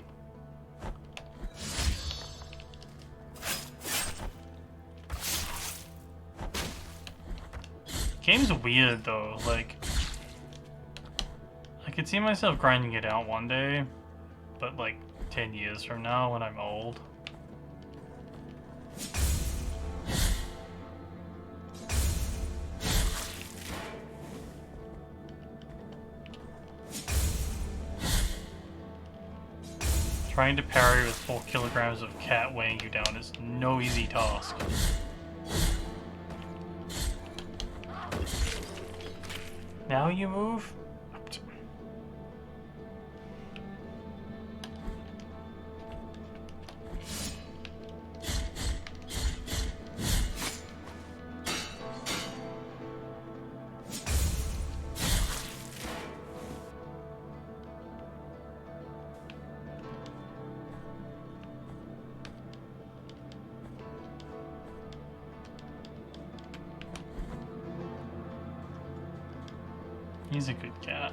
Game's weird though, like, I could see myself grinding it out one day, but like 10 years from now when I'm old. Trying to parry with 4 kilograms of cat weighing you down is no easy task. Now you move? He's a good cat.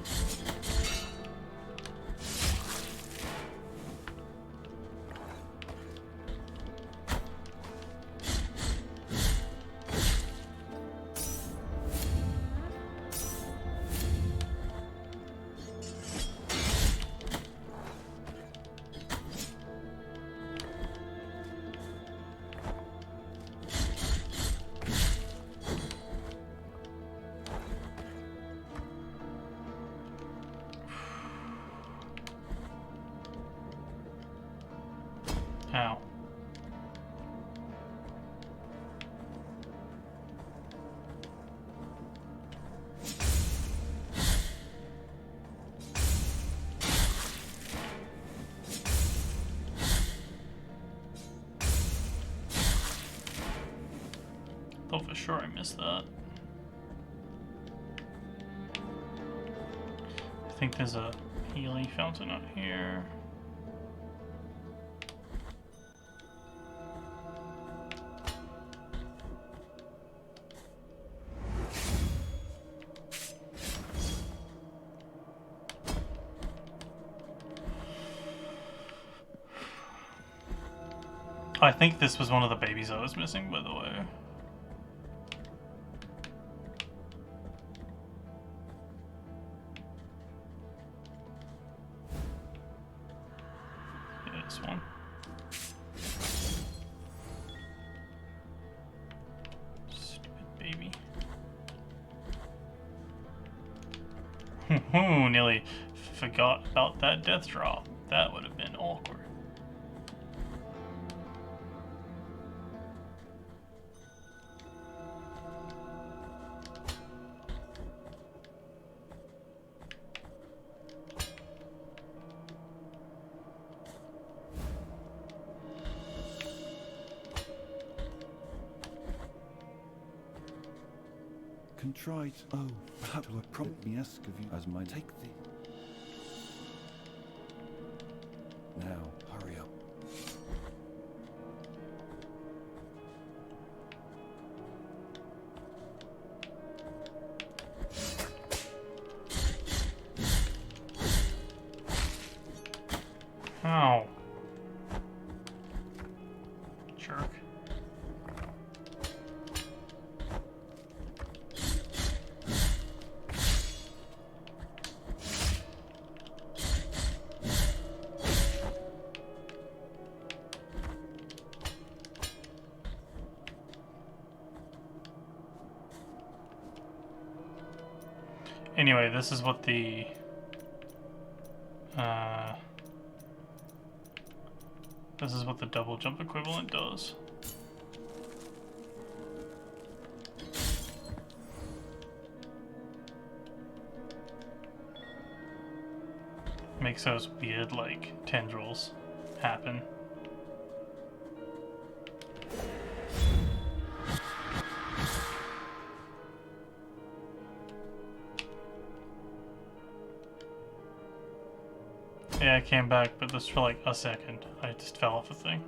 Ow. Oh, for sure I missed that. I think there's a healing fountain up here. I think this was one of the babies I was missing, by the way. Yeah, this one. Stupid baby. Nearly forgot about that death drop. That would have been awkward.
Contrite. Oh, perhaps will prompt me ask of you as my take thee. Now, hurry up.
Ow. Jerk. Anyway, this is what the double jump equivalent does. Makes those weird, like, tendrils happen. Yeah, I came back, but just for like a second. I just fell off a thing.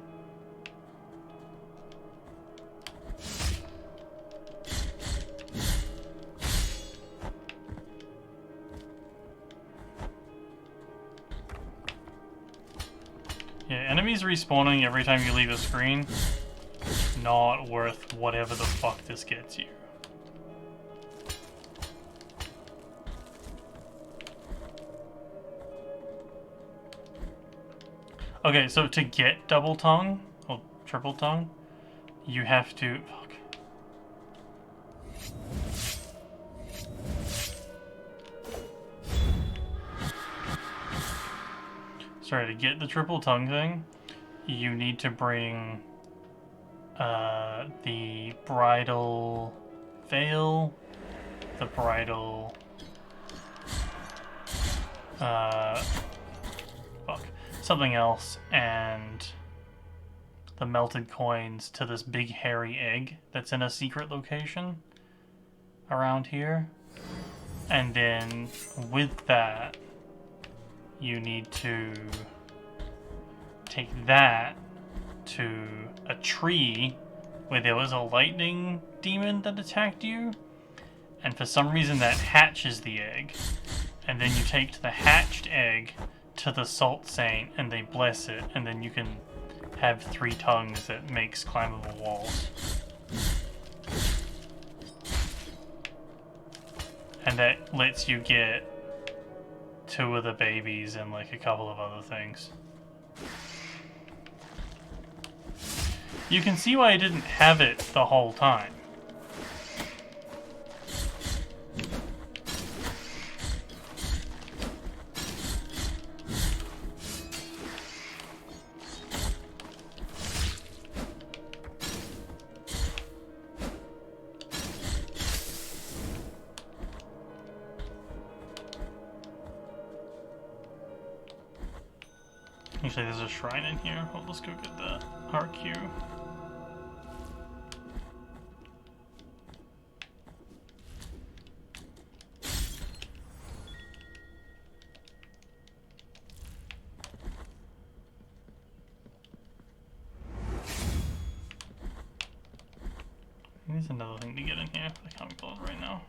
Yeah, enemies respawning every time you leave a screen, not worth whatever the fuck this gets you. Okay, so to get double tongue, or triple tongue, you have to... Fuck. Sorry, to get the triple tongue thing, you need to bring the bridal veil, the bridal something else, and the melted coins to this big hairy egg that's in a secret location around here. And then with that, you need to take that to a tree where there was a lightning demon that attacked you, and for some reason that hatches the egg, and then you take the hatched egg to the salt saint and they bless it, and then you can have 3 tongues that makes climbable walls. And that lets you get 2 of the babies and like a couple of other things. You can see why I didn't have it the whole time. Actually, there's a shrine in here. Well, let's go get that RQ. There's another thing to get in here. I can't recall it right now.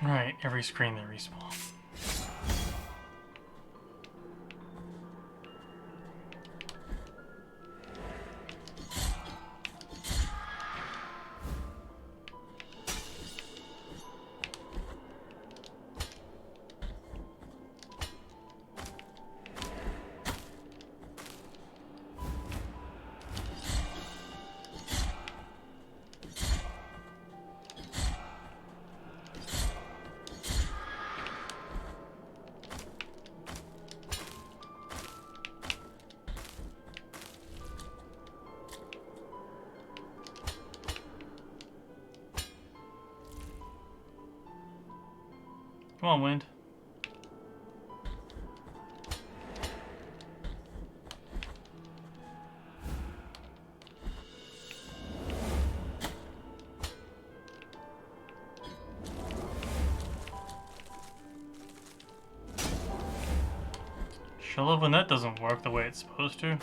Right, every screen they respawn. Come on, wind. Sure love when that doesn't work the way it's supposed to.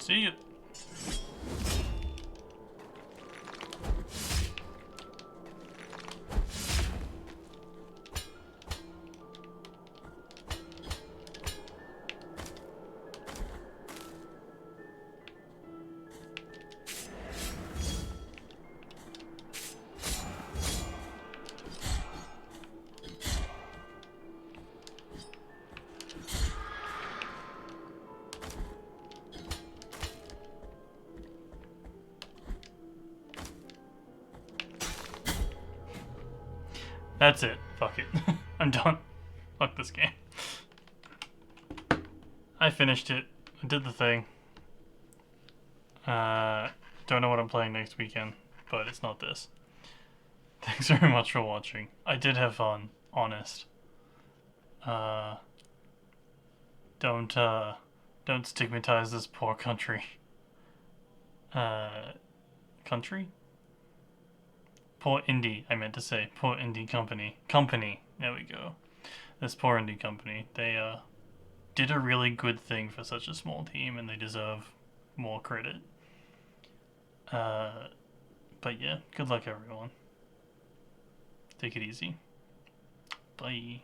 See it. That's it. Fuck it. I'm done. Fuck this game. I finished it. I did the thing. Don't know what I'm playing next weekend, but it's not this. Thanks very much for watching. I did have fun, honest. Don't stigmatize this poor country. Country? Poor indie, I meant to say. Poor indie company. Company. There we go. This poor indie company. They, did a really good thing for such a small team, and they deserve more credit. But yeah, good luck everyone. Take it easy. Bye.